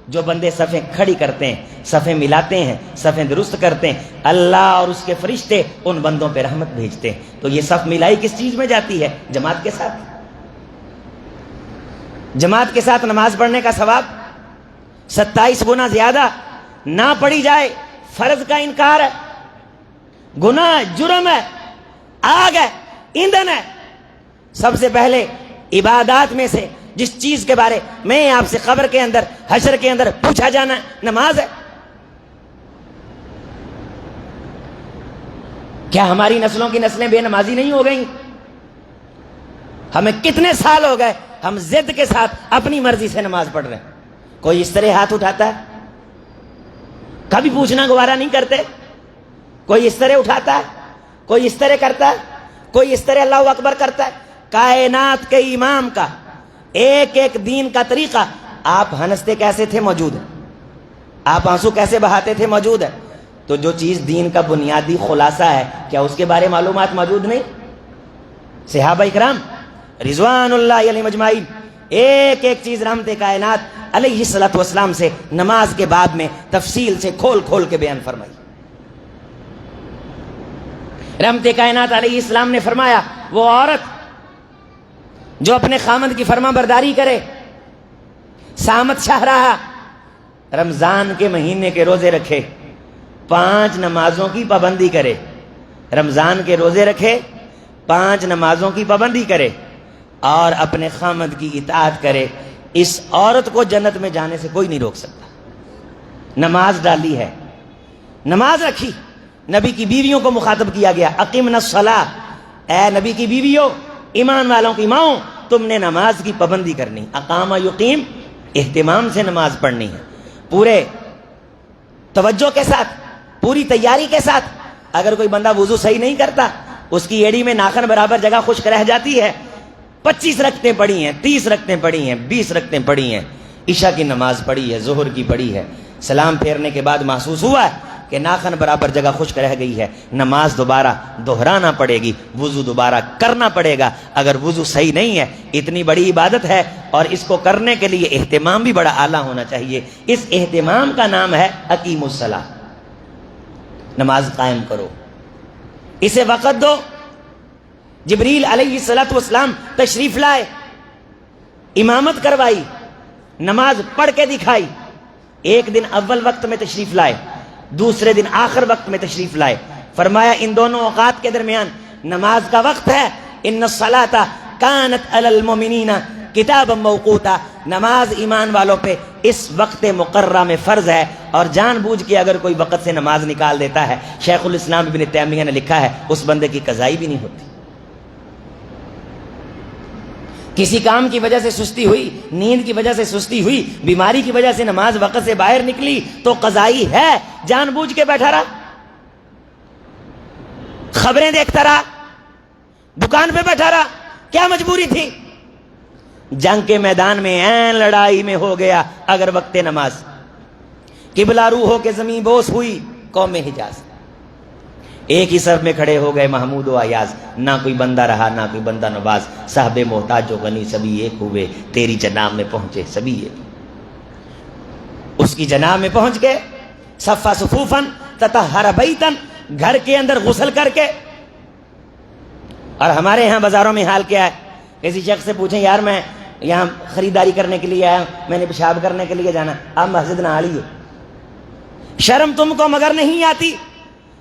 جو بندے صفیں کھڑی کرتے ہیں، صفیں ملاتے ہیں، صفیں درست کرتے ہیں، اللہ اور اس کے فرشتے ان بندوں پہ رحمت بھیجتے ہیں۔ تو یہ صف ملائی کس چیز میں جاتی ہے؟ جماعت کے ساتھ۔ جماعت کے ساتھ نماز پڑھنے کا ثواب 27 گنا زیادہ، نہ پڑھی جائے فرض کا انکار ہے، گناہ جرم ہے، آگ ہے، ایندھن ہے۔ سب سے پہلے عبادات میں سے جس چیز کے بارے میں آپ سے قبر کے اندر حشر کے اندر پوچھا جانا نماز ہے۔ کیا ہماری نسلوں کی نسلیں بے نمازی نہیں ہو گئیں؟ ہمیں کتنے سال ہو گئے ہم ضد کے ساتھ اپنی مرضی سے نماز پڑھ رہے ہیں۔ کوئی اس طرح ہاتھ اٹھاتا ہے؟ کبھی پوچھنا گوارا نہیں کرتے؟ کوئی اس طرح اٹھاتا ہے؟ کوئی اس طرح کرتا ہے؟ کوئی اس طرح اللہ اکبر کرتا ہے؟ کائنات کے امام کا ایک ایک دین کا طریقہ، آپ ہنستے کیسے تھے موجود ہے، آپ آنسو کیسے بہاتے تھے موجود ہے۔ تو جو چیز دین کا بنیادی خلاصہ ہے کیا اس کے بارے معلومات موجود نہیں؟ صحابہ اکرام رضوان اللہ علیہم اجمعین ایک ایک چیز رحمت کائنات علیہ الصلوۃ والسلام سے نماز کے باب میں تفصیل سے کھول کھول کے بیان فرمائی۔ رحمت کائنات علیہ السلام نے فرمایا وہ عورت جو اپنے خامند کی فرما برداری کرے، سامت شاہ رہا، رمضان کے مہینے کے روزے رکھے، 5 نمازوں کی پابندی کرے، رمضان کے روزے رکھے، 5 نمازوں کی پابندی کرے اور اپنے خامند کی اطاعت کرے، اس عورت کو جنت میں جانے سے کوئی نہیں روک سکتا۔ نماز ڈالی ہے، نماز رکھی، نبی کی بیویوں کو مخاطب کیا گیا، اقیمنا الصلاۃ، اے نبی کی بیویوں، ایمان والوں کی ماؤں، تم نے نماز کی پابندی کرنی، اقام یقیم، اہتمام سے نماز پڑھنی ہے، پورے توجہ کے ساتھ، پوری تیاری کے ساتھ۔ اگر کوئی بندہ وضو صحیح نہیں کرتا، اس کی ایڑی میں ناخن برابر جگہ خشک رہ جاتی ہے، 25 رکعتیں پڑھی ہیں، 30 رکعتیں پڑھی ہیں، 20 رکعتیں پڑھی ہیں، عشاء کی نماز پڑھی ہے، ظہر کی پڑھی ہے، سلام پھیرنے کے بعد محسوس ہوا ہے کہ ناخن برابر جگہ خشک رہ گئی ہے، نماز دوبارہ دہرانا پڑے گی، وضو دوبارہ کرنا پڑے گا۔ اگر وضو صحیح نہیں ہے، اتنی بڑی عبادت ہے اور اس کو کرنے کے لیے اہتمام بھی بڑا اعلیٰ ہونا چاہیے، اس اہتمام کا نام ہے اقیم الصلاۃ، نماز قائم کرو، اسے وقت دو۔ جبریل علیہ الصلوۃ والسلام تشریف لائے، امامت کروائی، نماز پڑھ کے دکھائی، ایک دن اول وقت میں تشریف لائے، دوسرے دن آخر وقت میں تشریف لائے، فرمایا ان دونوں اوقات کے درمیان نماز کا وقت ہے، ان الصلاۃ کانت علی المؤمنین کتابا موقوتا، نماز ایمان والوں پہ اس وقت مقررہ میں فرض ہے، اور جان بوجھ کے اگر کوئی وقت سے نماز نکال دیتا ہے، شیخ الاسلام ابن تیمیہ نے لکھا ہے اس بندے کی قضائی بھی نہیں ہوتی۔ کسی کام کی وجہ سے سستی ہوئی، نیند کی وجہ سے سستی ہوئی، بیماری کی وجہ سے نماز وقت سے باہر نکلی تو قضائی ہے، جان بوجھ کے بیٹھا رہا، خبریں دیکھتا رہا، دکان پہ بیٹھا رہا، کیا مجبوری تھی؟ جنگ کے میدان میں این لڑائی میں ہو گیا اگر وقت نماز، قبلہ رو ہو کے زمین بوس ہوئی قوم حجاز، ایک ہی صف میں کھڑے ہو گئے محمود و ایاز، نہ کوئی بندہ رہا نہ کوئی بندہ نواز، صاحب محتاج و غنی سبھی ایک ہوئے، تیری جناب میں پہنچے سبھی ایک۔ اس کی جناب میں پہنچ کے صفا صفوفاً تطہر بیتاً، گھر کے اندر غسل کر کے۔ اور ہمارے یہاں بازاروں میں حال کیا ہے، کسی شخص سے پوچھیں یار میں یہاں خریداری کرنے کے لیے آیا ہوں، میں نے پیشاب کرنے کے لیے جانا، آپ مسجد نہ آئیے۔ شرم تم کو مگر نہیں آتی؟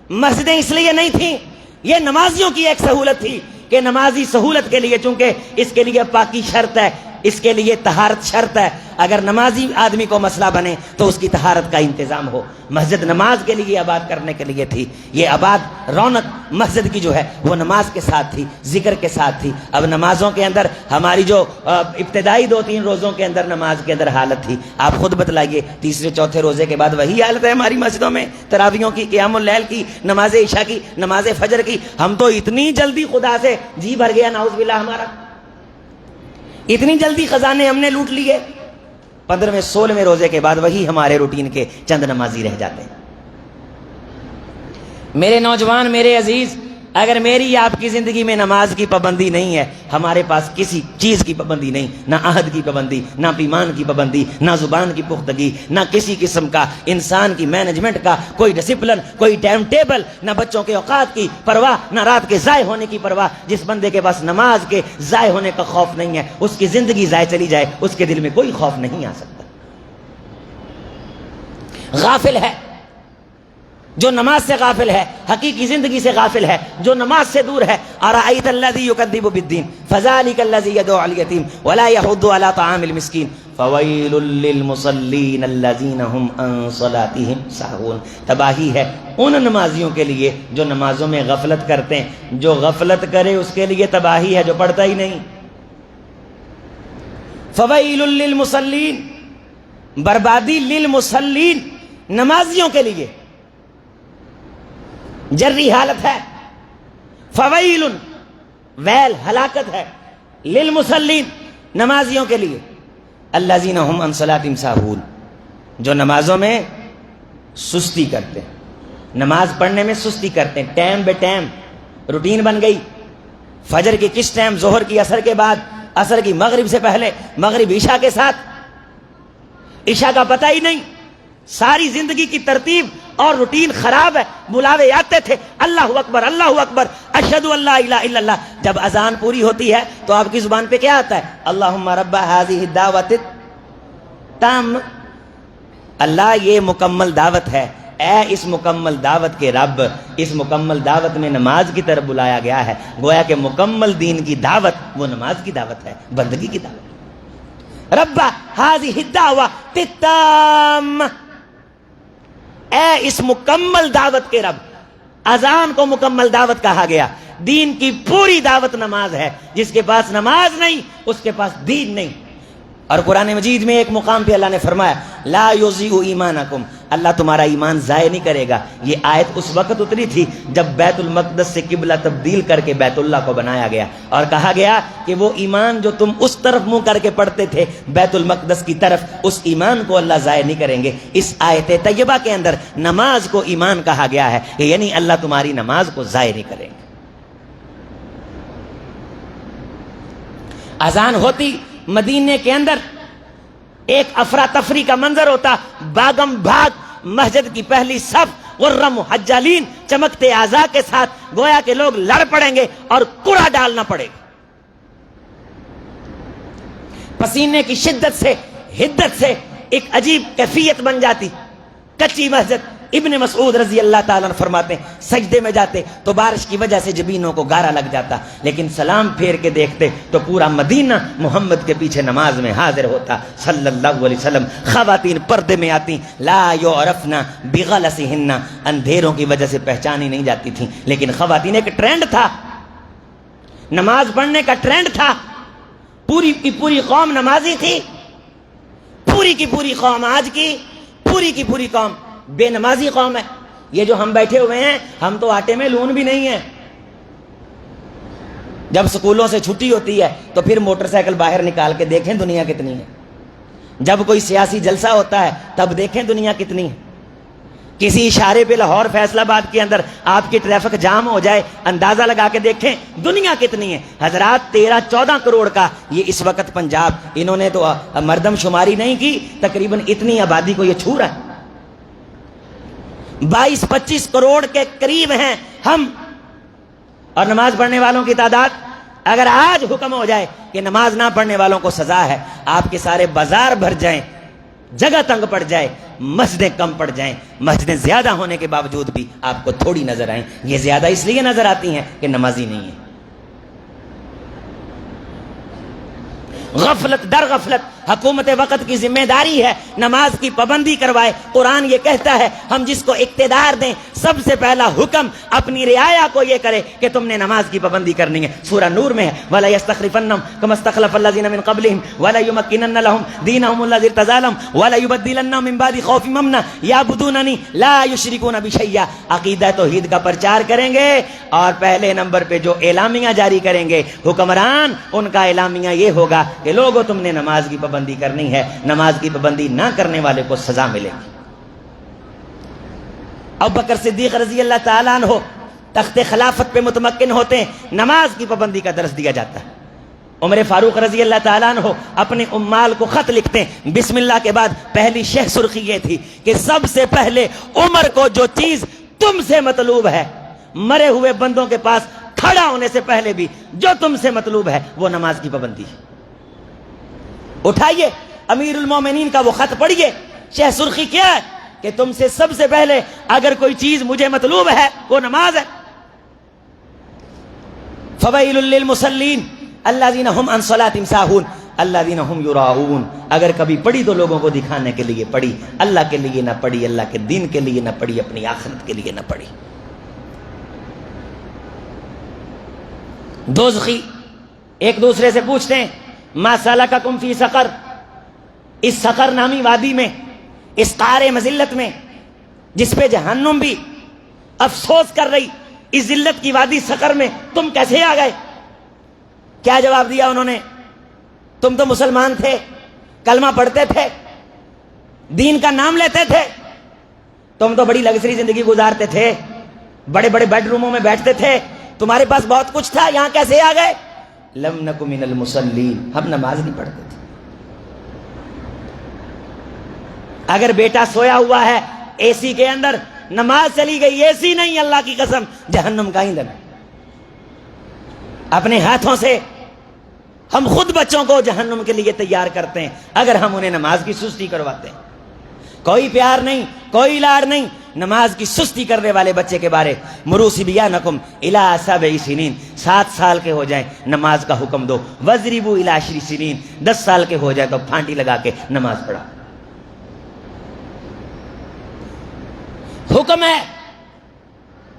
مسجدیں اس لیے نہیں تھیں، یہ نمازیوں کی ایک سہولت تھی کہ نمازی سہولت کے لیے، چونکہ اس کے لیے پاکی شرط ہے، اس کے لیے طہارت شرط ہے، اگر نمازی آدمی کو مسئلہ بنے تو اس کی طہارت کا انتظام ہو۔ مسجد نماز کے لیے آباد کرنے کے لیے تھی، یہ آباد رونق مسجد کی جو ہے وہ نماز کے ساتھ تھی، ذکر کے ساتھ تھی۔ اب نمازوں کے اندر ہماری جو ابتدائی 2-3 روزوں کے اندر نماز کے اندر حالت تھی، آپ خود بتلائیے، تیسرے چوتھے روزے کے بعد وہی حالت ہے ہماری مسجدوں میں، تراویحوں کی، قیام اللیل کی، نماز عشاء کی، نماز فجر کی۔ ہم تو اتنی جلدی خدا سے جی بھر گیا نعوذ باللہ ہمارا، اتنی جلدی خزانے ہم نے لوٹ لیے، 15ویں 16ویں روزے کے بعد وہی ہمارے روٹین کے چند نمازی رہ جاتے ہیں۔ میرے نوجوان، میرے عزیز، اگر میری یا آپ کی زندگی میں نماز کی پابندی نہیں ہے، ہمارے پاس کسی چیز کی پابندی نہیں، نہ عہد کی پابندی، نہ پیمان کی پابندی، نہ زبان کی پختگی، نہ کسی قسم کا انسان کی مینجمنٹ کا کوئی ڈسپلن، کوئی ٹائم ٹیبل، نہ بچوں کے اوقات کی پرواہ، نہ رات کے ضائع ہونے کی پرواہ۔ جس بندے کے پاس نماز کے ضائع ہونے کا خوف نہیں ہے، اس کی زندگی ضائع چلی جائے اس کے دل میں کوئی خوف نہیں آ سکتا۔ غافل ہے جو نماز سے غافل ہے، حقیقی زندگی سے غافل ہے، جو نماز سے دور ہے۔ أَرَأَيْتَ الَّذِي يُكَذِّبُ بِالدِّينِ فَذَلِكَ الَّذِي يَدْعُو الْيَتِيمَ وَلَا يَحُضُّ عَلَى طَعَامِ الْمِسْكِينِ فَوَيْلٌ لِّلْمُصَلِّينَ الَّذِينَ هُمْ عَن صَلَاتِهِمْ سَاهُونَ۔ تباہی ہے ان نمازیوں کے لیے جو نمازوں میں غفلت کرتے ہیں، جو غفلت کرے اس کے لیے تباہی ہے جو پڑھتا ہی نہیں۔ فَوَيْلٌ لِّلْمُصَلِّينَ، بربادی للمصلین، نمازیوں کے لیے جری حالت ہے۔ فویل، ویل، ہلاکت ہے، للمصلین، نمازیوں کے لیے، الذین هم عن صلاتهم ساہون، جو نمازوں میں سستی کرتے ہیں، نماز پڑھنے میں سستی کرتے ہیں، ٹائم بے ٹائم روٹین بن گئی، فجر کی کس ٹائم، ظہر کی عصر کے بعد، عصر کی مغرب سے پہلے، مغرب عشاء کے ساتھ، عشاء کا پتہ ہی نہیں، ساری زندگی کی ترتیب اور روٹین خراب ہے۔ بلاوے آتے تھے، اللہ اکبر اللہ اکبر، اشہدو ان لا الہ الا اللہ، جب اذان پوری ہوتی ہے تو آپ کی زبان پہ کیا آتا ہے؟ اللہم رب ہذہ الدعوۃ التامہ، اللہ یہ مکمل دعوت ہے، اے اس مکمل دعوت کے رب، اس مکمل دعوت میں نماز کی طرف بلایا گیا ہے، گویا کہ مکمل دین کی دعوت وہ نماز کی دعوت ہے، بندگی کی دعوت۔ رب ہذہ الدعوۃ التامہ، اے اس مکمل دعوت کے رب، اذان کو مکمل دعوت کہا گیا، دین کی پوری دعوت نماز ہے، جس کے پاس نماز نہیں اس کے پاس دین نہیں۔ اور قرآن مجید میں ایک مقام پہ اللہ نے فرمایا لا یضیع ایمانکم، اللہ تمہارا ایمان ضائع نہیں کرے گا۔ یہ آیت اس وقت اتری تھی جب بیت المقدس سے قبلہ تبدیل کر کے بیت اللہ کو بنایا گیا، اور کہا گیا کہ وہ ایمان جو تم اس طرف منہ کر کے پڑھتے تھے بیت المقدس کی طرف، اس ایمان کو اللہ ضائع نہیں کریں گے۔ اس آیت طیبہ کے اندر نماز کو ایمان کہا گیا ہے، کہ یعنی اللہ تمہاری نماز کو ضائع نہیں کریں گے۔ اذان ہوتی، مدینے کے اندر ایک افراتفری کا منظر ہوتا، باغم بھاگ مسجد کی پہلی صف، غرم محجلین، چمکتے اعضاء کے ساتھ، گویا کہ لوگ لڑ پڑیں گے اور کوڑا ڈالنا پڑے گا۔ پسینے کی شدت سے، حدت سے ایک عجیب کیفیت بن جاتی، کچی مسجد۔ ابن مسعود رضی اللہ تعالیٰ عنہ فرماتے ہیں سجدے میں جاتے تو بارش کی وجہ سے جبینوں کو گارا لگ جاتا، لیکن سلام پھیر کے دیکھتے تو پورا مدینہ محمد کے پیچھے نماز میں حاضر ہوتا صلی اللہ علیہ وسلم۔ خواتین پردے میں آتی، لا یعرفن بغلسہن، اندھیروں کی وجہ سے پہچانی نہیں جاتی تھیں، لیکن خواتین ایک ٹرینڈ تھا، نماز پڑھنے کا ٹرینڈ تھا، پوری کی پوری قوم نمازی تھی، پوری کی پوری قوم آج کی پوری کی پوری قوم بے نمازی قوم ہے۔ یہ جو ہم بیٹھے ہوئے ہیں، ہم تو آٹے میں لون بھی نہیں ہے، جب سکولوں سے چھٹی ہوتی ہے تو پھر موٹر سائیکل باہر نکال کے دیکھیں دنیا کتنی ہے. جب کوئی سیاسی جلسہ ہوتا ہے تب دیکھیں دنیا کتنی ہے. کسی اشارے پہ لاہور فیصل آباد کے اندر آپ کی ٹریفک جام ہو جائے, اندازہ لگا کے دیکھیں دنیا کتنی ہے. حضرات 13-14 کروڑ کا یہ اس وقت پنجاب, انہوں نے تو مردم شماری نہیں کی, تقریباً اتنی آبادی کو یہ چھو رہا ہے. 22-25 کروڑ کے قریب ہیں ہم, اور نماز پڑھنے والوں کی تعداد اگر آج حکم ہو جائے کہ نماز نہ پڑھنے والوں کو سزا ہے, آپ کے سارے بازار بھر جائیں, جگہ تنگ پڑ جائے, مسجدیں کم پڑ جائیں, مسجدیں زیادہ ہونے کے باوجود بھی آپ کو تھوڑی نظر آئیں. یہ زیادہ اس لیے نظر آتی ہیں کہ نمازی نہیں ہے. غفلت در غفلت حکومت وقت کی ذمہ داری ہے نماز کی پابندی کروائے. قرآن یہ کہتا ہے ہم جس کو اقتدار دیں سب سے پہلا حکم اپنی رعایا کو یہ کرے کہ تم نے نماز کی پابندی کرنی ہے. سورہ نور میں ہے وَلَا يَسْتَخْلِفَنَّهُمْ كَمَا اسْتَخْلَفَ الَّذِينَ مِنْ قَبْلِهِمْ وَلَا يُمَكِّنَنَّ لَهُمْ دِينَهُمُ الَّذِي ارْتَضَىٰ لَهُمْ وَلَا يُبَدِّلَنَّهُمْ مِنْ بَعْدِ خَوْفِهِمْ أَمْنًا يَعْبُدُونَنِي لَا يُشْرِكُونَ بِي شَيْئًا. عقیدہ توحید کا پرچار کریں گے اور پہلے نمبر پہ جو اعلامیہ جاری کریں گے حکمران, ان کا اعلامیہ یہ ہوگا کہ لوگوں تم نے نماز کی پابندی کرنی ہے, نماز کی پابندی نہ کرنے والے کو سزا ملے گی. ابوبکر صدیق رضی اللہ تعالیٰ عنہ تخت خلافت پہ متمکن ہوتے ہیں, نماز کی پابندی کا درس دیا جاتا ہے. عمر فاروق رضی اللہ تعالیٰ عنہ اپنے امال کو خط لکھتے ہیں, بسم اللہ کے بعد پہلی شہ سرخی یہ تھی کہ سب سے پہلے عمر کو جو چیز تم سے مطلوب ہے, مرے ہوئے بندوں کے پاس کھڑا ہونے سے پہلے بھی جو تم سے مطلوب ہے وہ نماز کی پابندی ہے. اٹھائیے امیر المومنین کا وہ خط پڑھیے, شہ سرخی کیا ہے کہ تم سے سب سے پہلے اگر کوئی چیز مجھے مطلوب ہے وہ نماز ہے. فویل للمصلین الذین هم عن صلاتهم ساہون الذین هم یراؤون. اگر کبھی پڑھی تو لوگوں کو دکھانے کے لیے پڑھی, اللہ کے لیے نہ پڑھی, اللہ کے دین کے لیے نہ پڑھی, اپنی آخرت کے لیے نہ پڑھی. دوزخی ایک دوسرے سے پوچھتے ہیں ما سلککم فی سقر, اس سقر نامی وادی میں, اس قعر مذلت میں جس پہ جہنم بھی افسوس کر رہی, اس ذلت کی وادی سقر میں تم کیسے آ گئے؟ کیا جواب دیا انہوں نے؟ تم تو مسلمان تھے, کلمہ پڑھتے تھے, دین کا نام لیتے تھے, تم تو بڑی لگژری زندگی گزارتے تھے, بڑے بڑے بیڈ روموں میں بیٹھتے تھے, تمہارے پاس بہت کچھ تھا, یہاں کیسے آ گئے؟ لم نک من المصلین, ہم نماز نہیں پڑھتے تھے. اگر بیٹا سویا ہوا ہے اے سی کے اندر, نماز چلی گئی, اے سی نہیں, اللہ کی قسم جہنم کا ایندھن. اپنے ہاتھوں سے ہم خود بچوں کو جہنم کے لیے تیار کرتے ہیں اگر ہم انہیں نماز کی سستی کرواتے ہیں. کوئی پیار نہیں, کوئی لاڑ نہیں, نماز کی سستی کرنے والے بچے کے بارے مروا صبیانکم الی 7 سنین, 7 سال کے ہو جائیں نماز کا حکم دو. وضربوا الی 10 سنین, 10 سال کے ہو جائے تو پھانٹی لگا کے نماز پڑھا. حکم ہے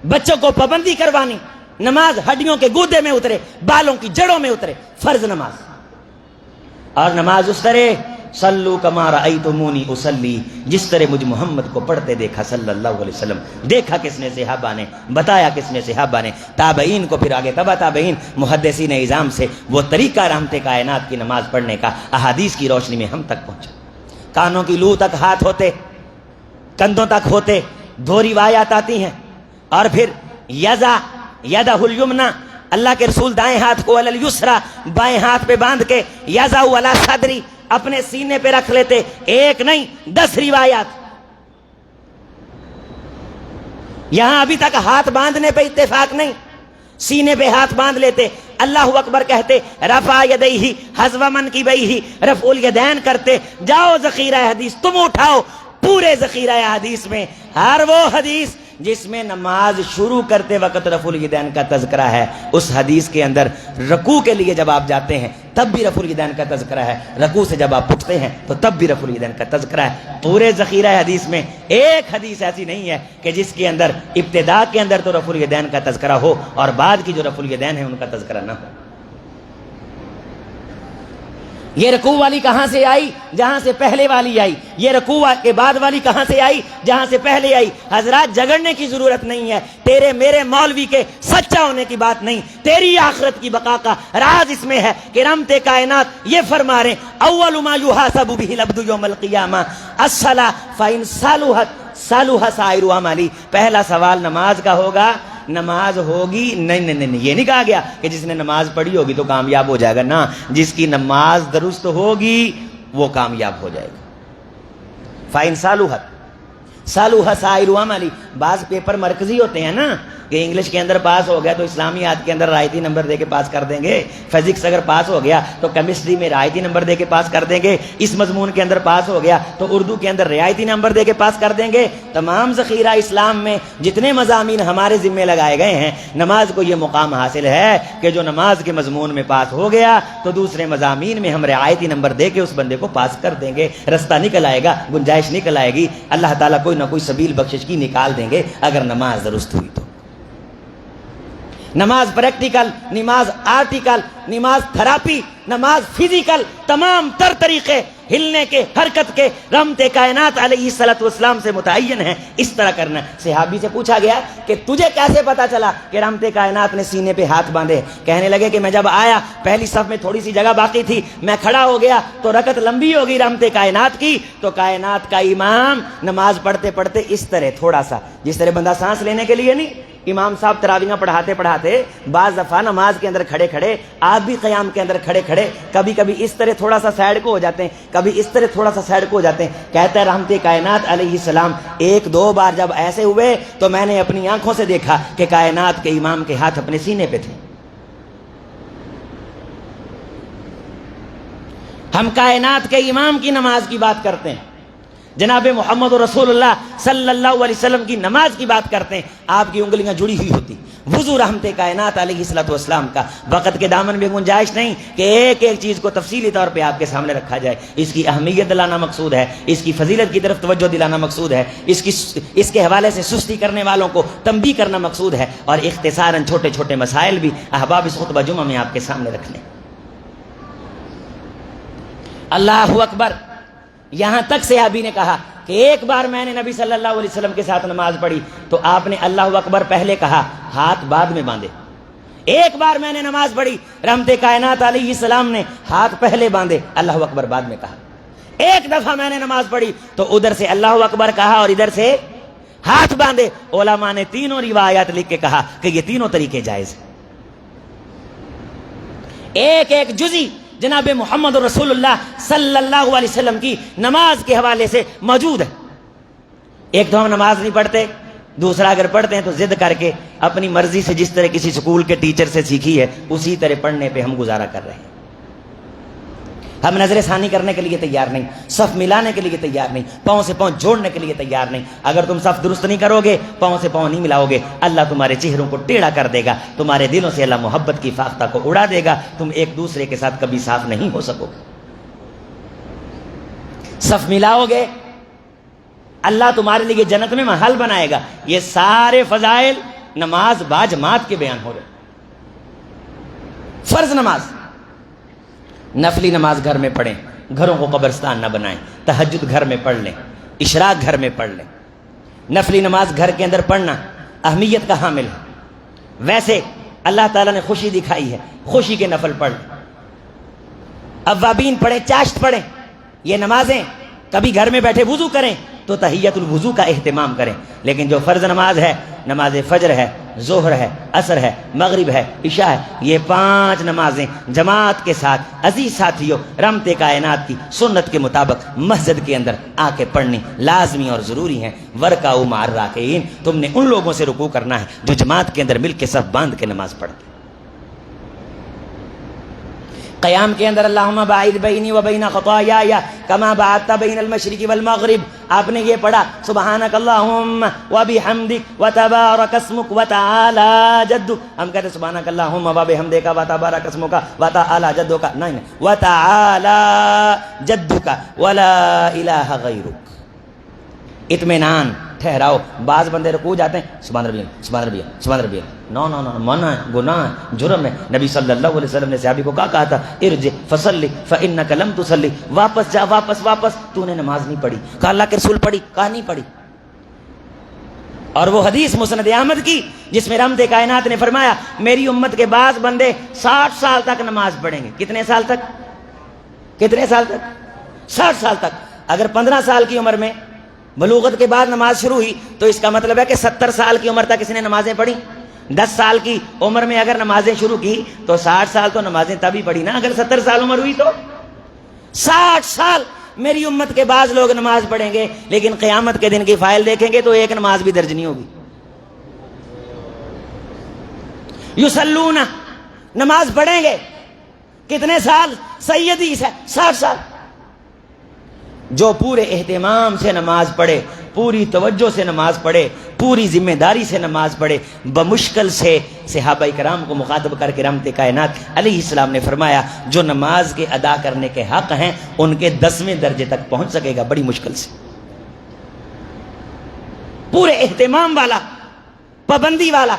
بچوں کو پابندی کروانی, نماز ہڈیوں کے گودے میں اترے, بالوں کی جڑوں میں اترے, فرض نماز. اور نماز اس طرح صلو کما رأیتمونی اصلی, جس طرح مجھ محمد کو پڑھتے دیکھا صلی اللہ علیہ وسلم. دیکھا کس نے؟ صحابہ نے. بتایا کس نے؟ صحابہ نے. تابعین کو پھر آگے تبع تابعین, محدثین اعظام سے وہ طریقہ رحمت کائنات کی نماز پڑھنے کا احادیث کی روشنی میں ہم تک پہنچا. کانوں کی لو تک ہاتھ ہوتے, کندھوں تک ہوتے, 2 روایات آتی ہیں. اور پھر یدہ الیمنا, اللہ کے رسول دائیں ہاتھ کو علی الیسرا, بائیں ہاتھ پہ باندھ کے یضع علی صدری, اپنے سینے پہ رکھ لیتے. 1 نہیں 10 روایات. یہاں ابھی تک ہاتھ باندھنے پہ اتفاق نہیں, سینے پہ ہاتھ باندھ لیتے, اللہ اکبر کہتے, رفع یدیہ حذو منکبیہ, رفع الیدین کرتے. جاؤ ذخیرہ حدیث تم اٹھاؤ, پورے ذخیرہ حدیث میں ہر وہ حدیث جس میں نماز شروع کرتے وقت رفع الیدین کا تذکرہ ہے, اس حدیث کے اندر رکوع کے لیے جب آپ جاتے ہیں تب بھی رفع الیدین کا تذکرہ ہے, رکوع سے جب آپ اٹھتے ہیں تو تب بھی رفع الیدین کا تذکرہ ہے. پورے ذخیرہ حدیث میں ایک حدیث ایسی نہیں ہے کہ جس کے اندر ابتدا کے اندر تو رفع الیدین کا تذکرہ ہو اور بعد کی جو رفع الیدین ہے ان کا تذکرہ نہ ہو. یہ رکوع والی کہاں سے آئی؟ جہاں سے پہلے والی آئی. یہ رکوع کے بعد والی کہاں سے آئی؟ جہاں سے پہلے آئی. حضرات جگڑنے کی ضرورت نہیں ہے. تیرے میرے مولوی کے سچا ہونے کی بات نہیں. تیری آخرت کی بقا کا راز اس میں ہے کہ رحمت کائنات یہ فرما رہے اول ما یحاسب بہ العبد یوم القیامہ الصلاۃ فإن صلحت صلح سائر اعمالی. پہلا سوال نماز کا ہوگا. نماز ہوگی نہیں یہ نہیں کہا گیا کہ جس نے نماز پڑھی ہوگی تو کامیاب ہو جائے گا. نہ، جس کی نماز درست ہوگی وہ کامیاب ہو جائے گا. فَإِن صَلُحَ سَائِرُ عَمَلِهِ. بعض پیپر مرکزی ہوتے ہیں نا کہ انگلش کے اندر پاس ہو گیا تو اسلامیات کے اندر رعایتی نمبر دے کے پاس کر دیں گے. فزکس اگر پاس ہو گیا تو کیمسٹری میں رعایتی نمبر دے کے پاس کر دیں گے. اس مضمون کے اندر پاس ہو گیا تو اردو کے اندر رعایتی نمبر دے کے پاس کر دیں گے. تمام ذخیرہ اسلام میں جتنے مضامین ہمارے ذمے لگائے گئے ہیں، نماز کو یہ مقام حاصل ہے کہ جو نماز کے مضمون میں پاس ہو گیا تو دوسرے مضامین میں ہم رعایتی نمبر دے کے اس بندے کو پاس کر دیں گے. رستہ نکل آئے گا، گنجائش نکل آئے گی. اللہ تعالیٰ کوئی نہ کوئی سبیل بخشش کی نکال دیں گے اگر نماز درست ہوئی تو. نماز پریکٹیکل، نماز آرٹیکل، نماز تھراپی، نماز فزیکل، تمام تر طریقے ہلنے کے، حرکت کے رحمت کائنات علیہ الصلوۃ والسلام سے متعین ہیں. اس طرح کرنا. صحابی سے پوچھا گیا کہ تجھے کیسے پتا چلا کہ رحمت کائنات نے سینے پہ ہاتھ باندھے؟ کہنے لگے کہ میں جب آیا پہلی صف میں تھوڑی سی جگہ باقی تھی، میں کھڑا ہو گیا تو رکعت لمبی ہو گئی رحمت کائنات کی، تو کائنات کا امام نماز پڑھتے پڑھتے اس طرح تھوڑا سا، جس طرح بندہ سانس لینے کے لیے نہیں، امام صاحب تراویحاں پڑھاتے پڑھاتے بعض دفعہ نماز کے اندر کھڑے کھڑے، آپ بھی قیام کے اندر کھڑے کھڑے کبھی کبھی اس طرح تھوڑا سا سائڈ کو ہو جاتے ہیں، کبھی اس طرح تھوڑا سا سائڈ کو ہو جاتے ہیں. کہتا ہے رحمت کائنات علیہ السلام ایک دو بار جب ایسے ہوئے تو میں نے اپنی آنکھوں سے دیکھا کہ کائنات کے امام کے ہاتھ اپنے سینے پہ تھے. ہم کائنات کے امام کی نماز کی بات کرتے ہیں، جناب محمد رسول اللہ صلی اللہ علیہ وسلم کی نماز کی بات کرتے ہیں، آپ کی انگلیاں جڑی ہوئی ہوتی. وضو رحمت کائنات علیہ الصلوۃ والسلام کا. وقت کے دامن میں گنجائش نہیں کہ ایک ایک چیز کو تفصیلی طور پہ آپ کے سامنے رکھا جائے. اس کی اہمیت دلانا مقصود ہے، اس کی فضیلت کی طرف توجہ دلانا مقصود ہے، اس کے حوالے سے سستی کرنے والوں کو تنبیہ کرنا مقصود ہے، اور اختصاراً چھوٹے چھوٹے مسائل بھی احباب اس خطبہ جمعہ میں آپ کے سامنے رکھ لیں. اللہ اکبر. یہاں تک صحابی نے کہا کہ ایک بار میں نے نبی صلی اللہ علیہ وسلم کے ساتھ نماز پڑھی تو آپ نے اللہ اکبر پہلے کہا، ہاتھ بعد میں باندھے. ایک بار میں نے نماز پڑھی رحمت کائنات علیہ السلام نے ہاتھ پہلے باندھے، اللہ اکبر بعد میں کہا. ایک دفعہ میں نے نماز پڑھی تو ادھر سے اللہ اکبر کہا اور ادھر سے ہاتھ باندھے. علماء نے تینوں روایات لکھ کے کہا کہ یہ تینوں طریقے جائز ہیں. ایک ایک جزی جناب محمد رسول اللہ صلی اللہ علیہ وسلم کی نماز کے حوالے سے موجود ہے. ایک تو ہم نماز نہیں پڑھتے، دوسرا اگر پڑھتے ہیں تو ضد کر کے اپنی مرضی سے جس طرح کسی سکول کے ٹیچر سے سیکھی ہے اسی طرح پڑھنے پہ ہم گزارا کر رہے ہیں. ہم نظر ثانی کرنے کے لیے تیار نہیں، صف ملانے کے لیے تیار نہیں، پاؤں سے پاؤں جوڑنے کے لیے تیار نہیں. اگر تم صف درست نہیں کرو گے، پاؤں سے پاؤں نہیں ملاؤ گے، اللہ تمہارے چہروں کو ٹیڑھا کر دے گا، تمہارے دلوں سے اللہ محبت کی فاختہ کو اڑا دے گا، تم ایک دوسرے کے ساتھ کبھی صاف نہیں ہو سکو گے. صف ملاؤ گے، اللہ تمہارے لیے جنت میں محل بنائے گا. یہ سارے فضائل نماز باجماعت کے بیان ہو رہے. فرض نماز، نفلی نماز گھر میں پڑھیں، گھروں کو قبرستان نہ بنائیں. تہجد گھر میں پڑھ لیں، اشراق گھر میں پڑھ لیں. نفلی نماز گھر کے اندر پڑھنا اہمیت کا حامل ہے. ویسے اللہ تعالیٰ نے خوشی دکھائی ہے، خوشی کے نفل پڑھ لیں. اوابین پڑھیں، چاشت پڑھیں. یہ نمازیں کبھی گھر میں بیٹھے وضو کریں تو تحیت الوضو کا اہتمام کریں. لیکن جو فرض نماز ہے، نماز فجر ہے، ظہر ہے، عصر ہے، مغرب ہے، عشاء ہے، یہ 5 نمازیں جماعت کے ساتھ عزیز ساتھیوں رحمت کائنات کی سنت کے مطابق مسجد کے اندر آ کے پڑھنی لازمی اور ضروری ہیں. ورکعوا مع الراکعین. تم نے ان لوگوں سے رکوع کرنا ہے جو جماعت کے اندر مل کے صف باندھ کے نماز پڑھتے. قیام کے اندر اللہم باعد بینی و بین خطایای کما باعدت بین المشرق والمغرب. آپ نے یہ پڑھا سبحانک اللہم و بحمدک و تبارک اسمک و تعالی جدک. ہم کہتے سبحانک اللہم و بحمدک و تبارک اسمک و تعالی جدک، نہیں، و تعالی جدک ولا الہ غیرک. اطمینان، ٹھہراؤ. بعض بندے رکوع جاتے ہیں سبحان ربی سبحان ربی سبحان ربی نو نو نو، منع ہے، گناہ ہے، جرم ہے۔ نبی صلی اللہ علیہ وسلم نے صحابی کو کہا تھا ارجع فصلی فانک لم تصلی، واپس جا، واپس، تو نے نماز نہیں پڑھی۔ کہا اللہ کے رسول پڑھی، کہا نہیں پڑھی۔ اور وہ حدیث مسند احمد کی جس میں رحمت کائنات نے فرمایا میری امت کے بعض بندے 60 سال تک نماز پڑھیں گے۔ کتنے سال تک؟ 60 سال تک۔ اگر 15 سال کی عمر میں بلوغت کے بعد نماز شروع ہوئی تو اس کا مطلب ہے کہ 70 سال کی عمر تک اس نے نمازیں پڑھی۔ 10 سال کی عمر میں اگر نمازیں شروع کی تو 60 سال تو نمازیں تبھی پڑھی نا اگر 70 سال عمر ہوئی تو۔ 60 سال میری امت کے بعض لوگ نماز پڑھیں گے، لیکن قیامت کے دن کی فائل دیکھیں گے تو ایک نماز بھی درج نہیں ہوگی۔ یصلون، نماز پڑھیں گے، کتنے سال؟ سیدی سے 60 سال۔ جو پورے اہتمام سے نماز پڑھے، پوری توجہ سے نماز پڑھے، پوری ذمہ داری سے نماز پڑھے، بمشکل سے صحابہ کرام کو مخاطب کر کے رحمت کائنات علیہ السلام نے فرمایا جو نماز کے ادا کرنے کے حق ہیں ان کے 10ویں درجے تک پہنچ سکے گا بڑی مشکل سے۔ پورے اہتمام والا، پابندی والا،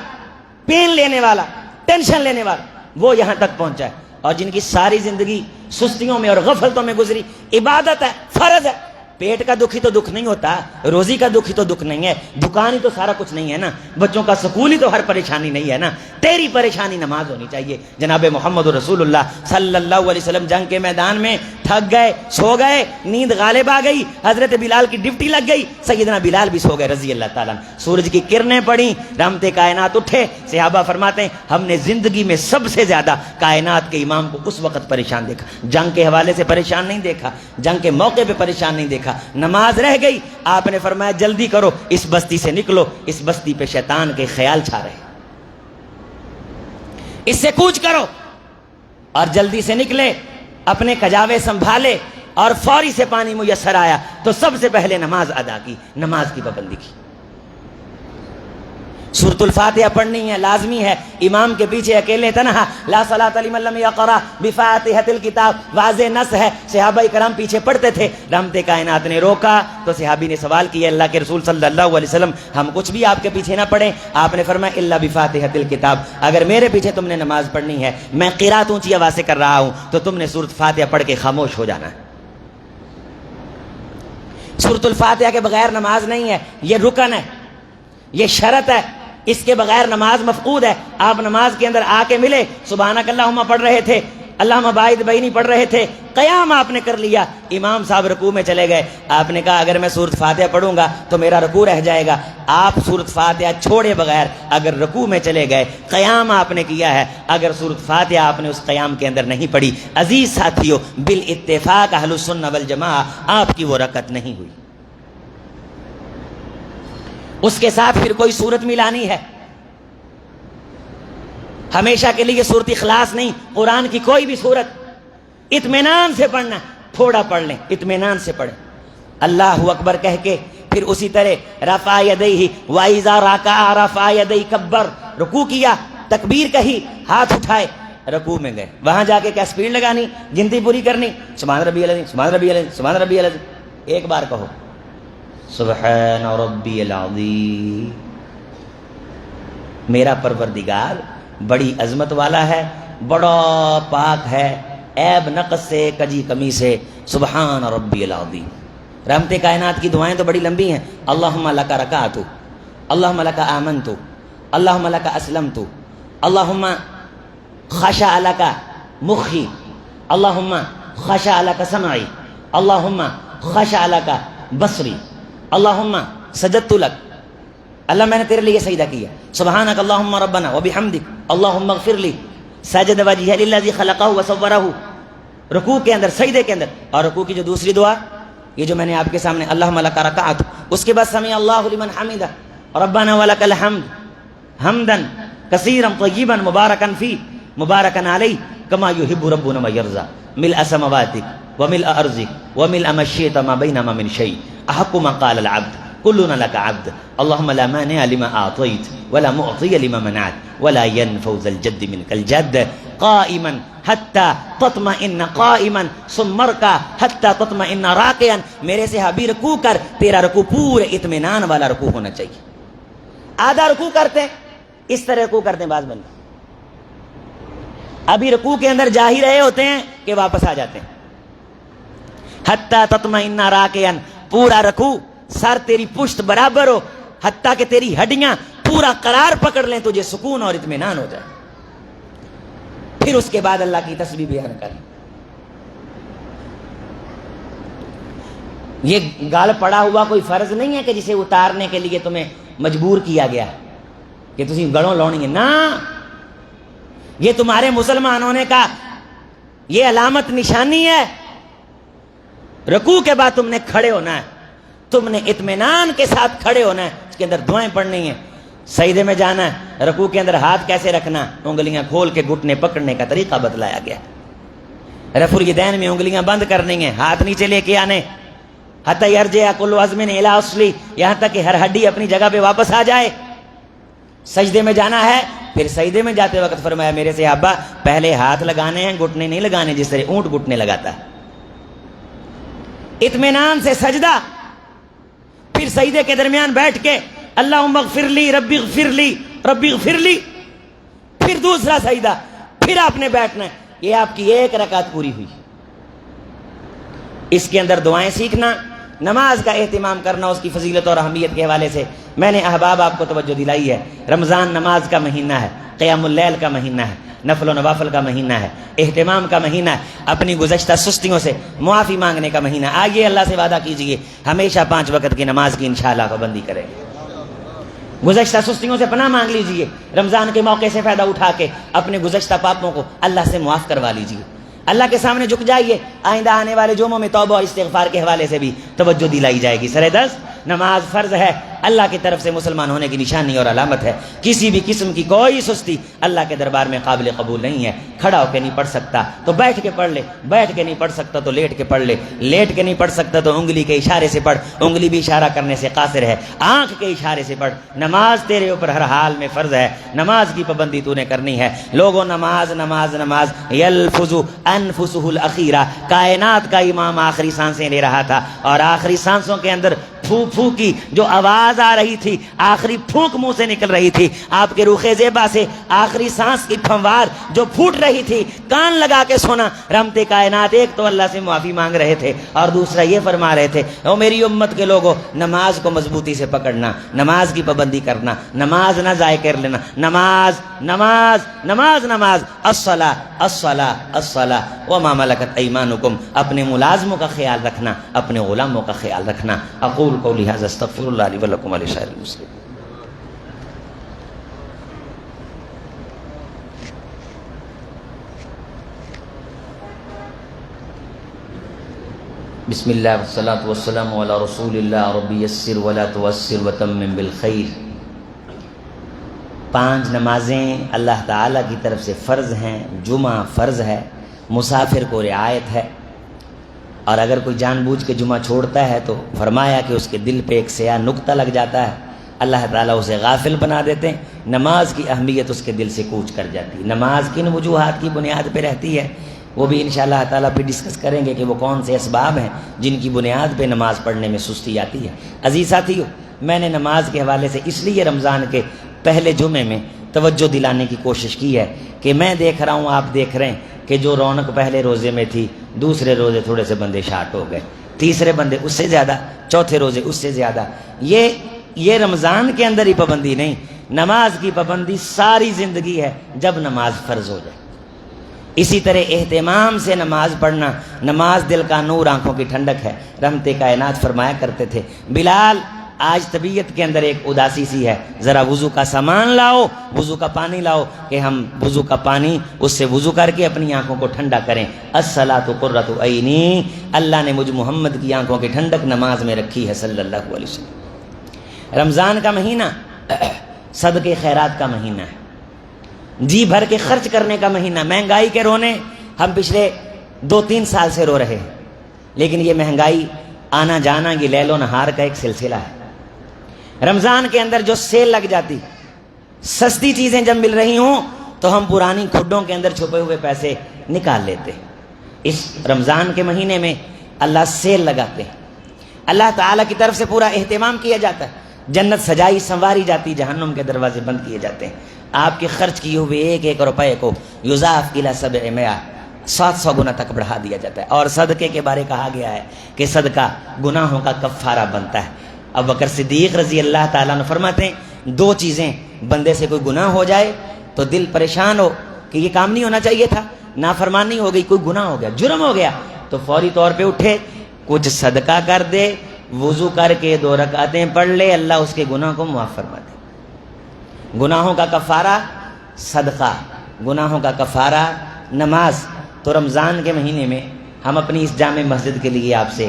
پین لینے والا، ٹینشن لینے والا، وہ یہاں تک پہنچا ہے۔ اور جن کی ساری زندگی سستیوں میں اور غفلتوں میں گزری، عبادت ہے، فرض ہے، پیٹ کا دکھ ہی تو دکھ نہیں ہوتا، روزی کا دکھ ہی تو دکھ نہیں ہے، دکان ہی تو سارا کچھ نہیں ہے نا، بچوں کا سکول ہی تو ہر پریشانی نہیں ہے نا، تیری پریشانی نماز ہونی چاہیے۔ جناب محمد رسول اللہ صلی اللہ علیہ وسلم جنگ کے میدان میں تھک گئے، سو گئے، نیند غالب آ گئی، حضرت بلال کی ڈیوٹی لگ گئی، سیدنا بلال بھی سو گئے رضی اللہ تعالیٰ عنہ۔ سورج کی کرنیں پڑیں، رحمت کائنات اٹھے، صحابہ فرماتے ہیں ہم نے زندگی میں سب سے زیادہ کائنات کے امام کو اس وقت پریشان دیکھا، جنگ کے حوالے سے پریشان نہیں دیکھا، جنگ کے موقع پہ پریشان نہیں دیکھا، نماز رہ گئی، آپ نے فرمایا جلدی کرو، اس بستی سے نکلو، اس بستی پہ شیطان کے خیال چھا رہے، اس سے کوچ کرو۔ اور جلدی سے نکلے، اپنے کجاوے سنبھالے، اور فوری سے پانی میسر آیا تو سب سے پہلے نماز ادا کی، نماز کی پابندی کی۔ سورۃ الفاتحہ پڑھنی ہے، لازمی ہے، امام کے پیچھے اکیلے تنہا، لا صلاۃ لمن لم یقرأ بفاتحۃ الکتاب، واضح نص ہے، صحابہ کرام پیچھے پڑھتے تھے، رحمت کائنات نے روکا تو صحابی نے سوال کیا اللہ کے رسول صلی اللہ علیہ وسلم ہم کچھ بھی آپ کے پیچھے نہ پڑھیں؟ آپ نے فرمایا الا بفاتحۃ الکتاب، اگر میرے پیچھے تم نے نماز پڑھنی ہے، میں قرات اونچی آواز سے کر رہا ہوں تو تم نے سورۃ فاتحہ پڑھ کے خاموش ہو جانا ہے۔ سورۃ الفاتحہ کے بغیر نماز نہیں ہے، یہ رکن ہے، یہ شرط ہے، اس کے بغیر نماز مفقود ہے۔ آپ نماز کے اندر آ کے ملے، سبحانک اللہم پڑھ رہے تھے، اللہم باعث بینی پڑھ رہے تھے، قیام آپ نے کر لیا، امام صاحب رکوع میں چلے گئے، آپ نے کہا اگر میں سورۃ فاتحہ پڑھوں گا تو میرا رکوع رہ جائے گا، آپ سورۃ فاتحہ چھوڑے بغیر اگر رکوع میں چلے گئے، قیام آپ نے کیا ہے، اگر سورۃ فاتحہ آپ نے اس قیام کے اندر نہیں پڑھی، عزیز ساتھیو بالاتفاق اہل السنہ والجماعہ آپ کی وہ رکعت نہیں ہوئی۔ اس کے ساتھ پھر کوئی صورت ملانی ہے، ہمیشہ کے لیے صورت اخلاص نہیں، قرآن کی کوئی بھی صورت اطمینان سے پڑھنا، تھوڑا پڑھ لیں، اطمینان سے پڑھیں، اللہ اکبر کہہ کے، پھر اسی طرح رفع یدیہ وَإِذَا رَكَعَ رَفَعَ یدیہ کبر، رکوع کیا، تکبیر کہی، ہاتھ اٹھائے، رکوع میں گئے، وہاں جا کے کیا سپیڈ لگانی، گنتی پوری کرنی، سبحان ربی العظیم، سبحان ربی العظیم، سبحان ربی العظیم، ایک بار کہو سبحان ربی العظیم، میرا پروردگار بڑی عظمت والا ہے، بڑا پاک ہے، عیب نقص سے، کجی کمی سے، سبحان ربی العظیم۔ رحمت کائنات کی دعائیں تو بڑی لمبی ہیں، اللہم لک رکعت، اللہم لک آمنت، اللہم لک اسلمت، اللہم خشع لک مخی، اللہم خشع لک سمعی، اللہم خشع لک بصری، اللہم سجدت لک، اللہ میں نے تیرے لیے سجدہ کیا، سبحانک اللہم ربنا وبحمدک اللہم اغفر لی، سجد وجہ للذی خلقہ وصورہ، رکوع کے اندر، سجدے کے اندر۔ اور رکوع کی جو دوسری دعا، یہ جو میں نے آپ کے سامنے اللہم لک رکعت، اس کے بعد سمع اللہ لمن حمدہ ربنا ولک الحمد حمدا کثیرا طیبا مبارکا فی مبارکا علی کما یحب ربنا ویرضی ملء سماواتک وملء ارضک وملء ما شئت ما بینهما من شیء احق ما قال العبد كلنا لك عبد اللهم لا مانع لما أعطيت ولا معطي لما منعت ولا ينفع ذا الجد منك الجد قائما حتى تطمئن قائما ثم اركع حتى تطمئن راكعا، میرے سے حبیب رکوع کر، تیرا رکوع پورے اطمینان والا رکوع ہونا چاہیے۔ آدھا رکوع کرتے اس طرح رکوع کرتے ہیں بعض بندے، ابھی رکوع کے اندر جا ہی رہے ہوتے ہیں کہ واپس آ جاتے ہیں. حتی تطمئن راکعا، پورا رکوع، سر تیری پشت برابر ہو، حتیٰ کہ تیری ہڈیاں پورا قرار پکڑ لیں، تجھے سکون اور اطمینان ہو جائے. پھر اس کے بعد اللہ کی تسبیح بیان کریں. یہ گال پڑا ہوا کوئی فرض نہیں ہے کہ جسے اتارنے کے لیے تمہیں مجبور کیا گیا کہ تسی گڑوں لونی ہے. نا، یہ تمہارے مسلمان ہونے کا یہ علامت نشانی ہے. رکوع کے بعد تم نے کھڑے ہونا ہے، تم نے اطمینان کے ساتھ کھڑے ہونا ہے، اس کے اندر دعائیں پڑھنی ہیں. سجدے میں جانا ہے، رکوع کے اندر ہاتھ کیسے رکھنا، انگلیاں کھول کے گھٹنے پکڑنے کا طریقہ بتلایا گیا. رفع الیدین میں انگلیاں بند کرنی ہیں، ہاتھ نیچے لے کے آنے، حتی یرجع کل عظم الی اصلی، یہاں تک کہ ہر ہڈی اپنی جگہ پہ واپس آ جائے. سجدے میں جانا ہے، پھر سجدے میں جاتے وقت فرمایا میرے صحابہ پہلے ہاتھ لگانے ہیں، گھٹنے نہیں لگانے جس طرح اونٹ گھٹنے لگاتا ہے. اطمینان سے سجدہ، پھر سجدے کے درمیان بیٹھ کے اللہم اغفر لی ربی اغفر لی ربی اغفر لی، پھر دوسرا سجدہ، پھر آپ نے بیٹھنا ہے. یہ آپ کی ایک رکعت پوری ہوئی. اس کے اندر دعائیں سیکھنا، نماز کا اہتمام کرنا، اس کی فضیلت اور اہمیت کے حوالے سے میں نے احباب آپ کو توجہ دلائی ہے. رمضان نماز کا مہینہ ہے، قیام اللیل کا مہینہ ہے، نفل و نوافل کا مہینہ ہے، اہتمام کا مہینہ ہے، اپنی گزشتہ سستیوں سے معافی مانگنے کا مہینہ. آئیے اللہ سے وعدہ کیجئے ہمیشہ 5 وقت کی نماز کی انشاءاللہ پابندی کریں گے. گزشتہ سستیوں سے پناہ مانگ لیجئے، رمضان کے موقع سے فائدہ اٹھا کے اپنے گزشتہ پاپوں کو اللہ سے معاف کروا لیجئے. اللہ کے سامنے جھک جائیے، آئندہ آنے والے جمعوں میں توبہ اور استغفار کے حوالے سے بھی توجہ دلائی جائے گی. سر دست نماز فرض ہے، اللہ کی طرف سے مسلمان ہونے کی نشانی اور علامت ہے. کسی بھی قسم کی کوئی سستی اللہ کے دربار میں قابل قبول نہیں ہے. کھڑا ہو کے نہیں پڑھ سکتا تو بیٹھ کے پڑھ لے، بیٹھ کے نہیں پڑھ سکتا تو لیٹ کے پڑھ لے، لیٹ کے نہیں پڑھ سکتا تو انگلی کے اشارے سے پڑھ، انگلی بھی اشارہ کرنے سے قاصر ہے، آنکھ کے اشارے سے پڑھ. نماز تیرے اوپر ہر حال میں فرض ہے، نماز کی پابندی تو نے کرنی ہے. لوگوں نماز نماز نماز، یلفظ انفسہ الاخیرہ، کائنات کا امام آخری سانسیں لے رہا تھا اور آخری سانسوں کے اندر پھو پھو کی جو آواز آ رہی تھی، آخری پھونک منہ سے نکل رہی تھی، آپ کے رخ زیبا سے آخری سانس کی پھنوار جو پھوٹ رہی تھی، کان لگا کے سونا. رحمت کائنات ایک تو اللہ سے معافی مانگ رہے تھے اور دوسرا یہ فرما رہے تھے او میری امت کے لوگوں، نماز کو مضبوطی سے پکڑنا، نماز کی پابندی کرنا، نماز نہ ضائع کر لینا. نماز نماز نماز نماز، الصلاۃ الصلاۃ الصلاۃ وما ملکت ایمانکم، اپنے ملازموں کا خیال رکھنا، اپنے غلاموں کا خیال رکھنا. اقول قولی ھذا استغفر اللہ لی ولکم ولسائر المسلمین. بسم اللہ والصلاة والسلام علی رسول اللہ رب یسر ولا تعسر وتمم بالخیر. 5 نمازیں اللہ تعالیٰ کی طرف سے فرض ہیں. جمعہ فرض ہے، مسافر کو رعایت ہے، اور اگر کوئی جان بوجھ کے جمعہ چھوڑتا ہے تو فرمایا کہ اس کے دل پہ ایک سیاہ نقطہ لگ جاتا ہے، اللہ تعالیٰ اسے غافل بنا دیتے ہیں، نماز کی اہمیت اس کے دل سے کوچ کر جاتی ہے. نماز کن وجوہات کی بنیاد پہ رہتی ہے وہ بھی انشاءاللہ تعالیٰ پہ ڈسکس کریں گے کہ وہ کون سے اسباب ہیں جن کی بنیاد پہ نماز پڑھنے میں سستی آتی ہے. عزیز ساتھیو، میں نے نماز کے حوالے سے اس لیے رمضان کے پہلے جمعے میں توجہ دلانے کی کوشش کی ہے کہ میں دیکھ رہا ہوں، آپ دیکھ رہے ہیں کہ جو رونق پہلے روزے میں تھی، دوسرے روزے تھوڑے سے بندے شارٹ ہو گئے، تیسرے بندے اس سے زیادہ، چوتھے روزے اس سے زیادہ. یہ رمضان کے اندر ہی پابندی نہیں، نماز کی پابندی ساری زندگی ہے جب نماز فرض ہو جائے. اسی طرح اہتمام سے نماز پڑھنا، نماز دل کا نور، آنکھوں کی ٹھنڈک ہے. رحمت کائنات فرمایا کرتے تھے بلال آج طبیعت کے اندر ایک اداسی سی ہے، ذرا وضو کا سامان لاؤ، وضو کا پانی لاؤ کہ ہم وضو کا پانی اس سے وضو کر کے اپنی آنکھوں کو ٹھنڈا کریں. الصلاۃ قرۃ عینی، اللہ نے مجھ محمد کی آنکھوں کی ٹھنڈک نماز میں رکھی ہے صلی اللہ علیہ وسلم. رمضان کا مہینہ صدقے خیرات کا مہینہ ہے، جی بھر کے خرچ کرنے کا مہینہ. مہنگائی کے رونے ہم پچھلے 2-3 سال سے رو رہے ہیں، لیکن یہ مہنگائی آنا جانا یہ لیل و نہار کا ایک سلسلہ ہے. رمضان کے اندر جو سیل لگ جاتی، سستی چیزیں جب مل رہی ہوں تو ہم پرانی کھڈوں کے اندر چھپے ہوئے پیسے نکال لیتے. اس رمضان کے مہینے میں اللہ سیل لگاتے ہیں، اللہ تعالیٰ کی طرف سے پورا اہتمام کیا جاتا ہے. جنت سجائی سنواری جاتی، جہنم کے دروازے بند کیے جاتے ہیں۔ آپ کے خرچ کیے ہوئے ایک ایک روپے کو یضاف الی 700 700 گنا تک بڑھا دیا جاتا ہے۔ اور صدقے کے بارے کہا گیا ہے کہ صدقہ گناہوں کا کفارہ بنتا ہے۔ ابو بکر صدیق رضی اللہ تعالیٰ عنہ فرماتے ہیں دو چیزیں، بندے سے کوئی گناہ ہو جائے تو دل پریشان ہو کہ یہ کام نہیں ہونا چاہیے تھا، نافرمانی ہو گئی، کوئی گناہ ہو گیا، جرم ہو گیا، تو فوری طور پہ اٹھے، کچھ صدقہ کر دے، وضو کر کے 2 رکعتیں پڑھ لے، اللہ اس کے گناہ کو معاف فرما دے۔ گناہوں کا کفارہ صدقہ، گناہوں کا کفارہ نماز۔ تو رمضان کے مہینے میں ہم اپنی اس جامع مسجد کے لیے آپ سے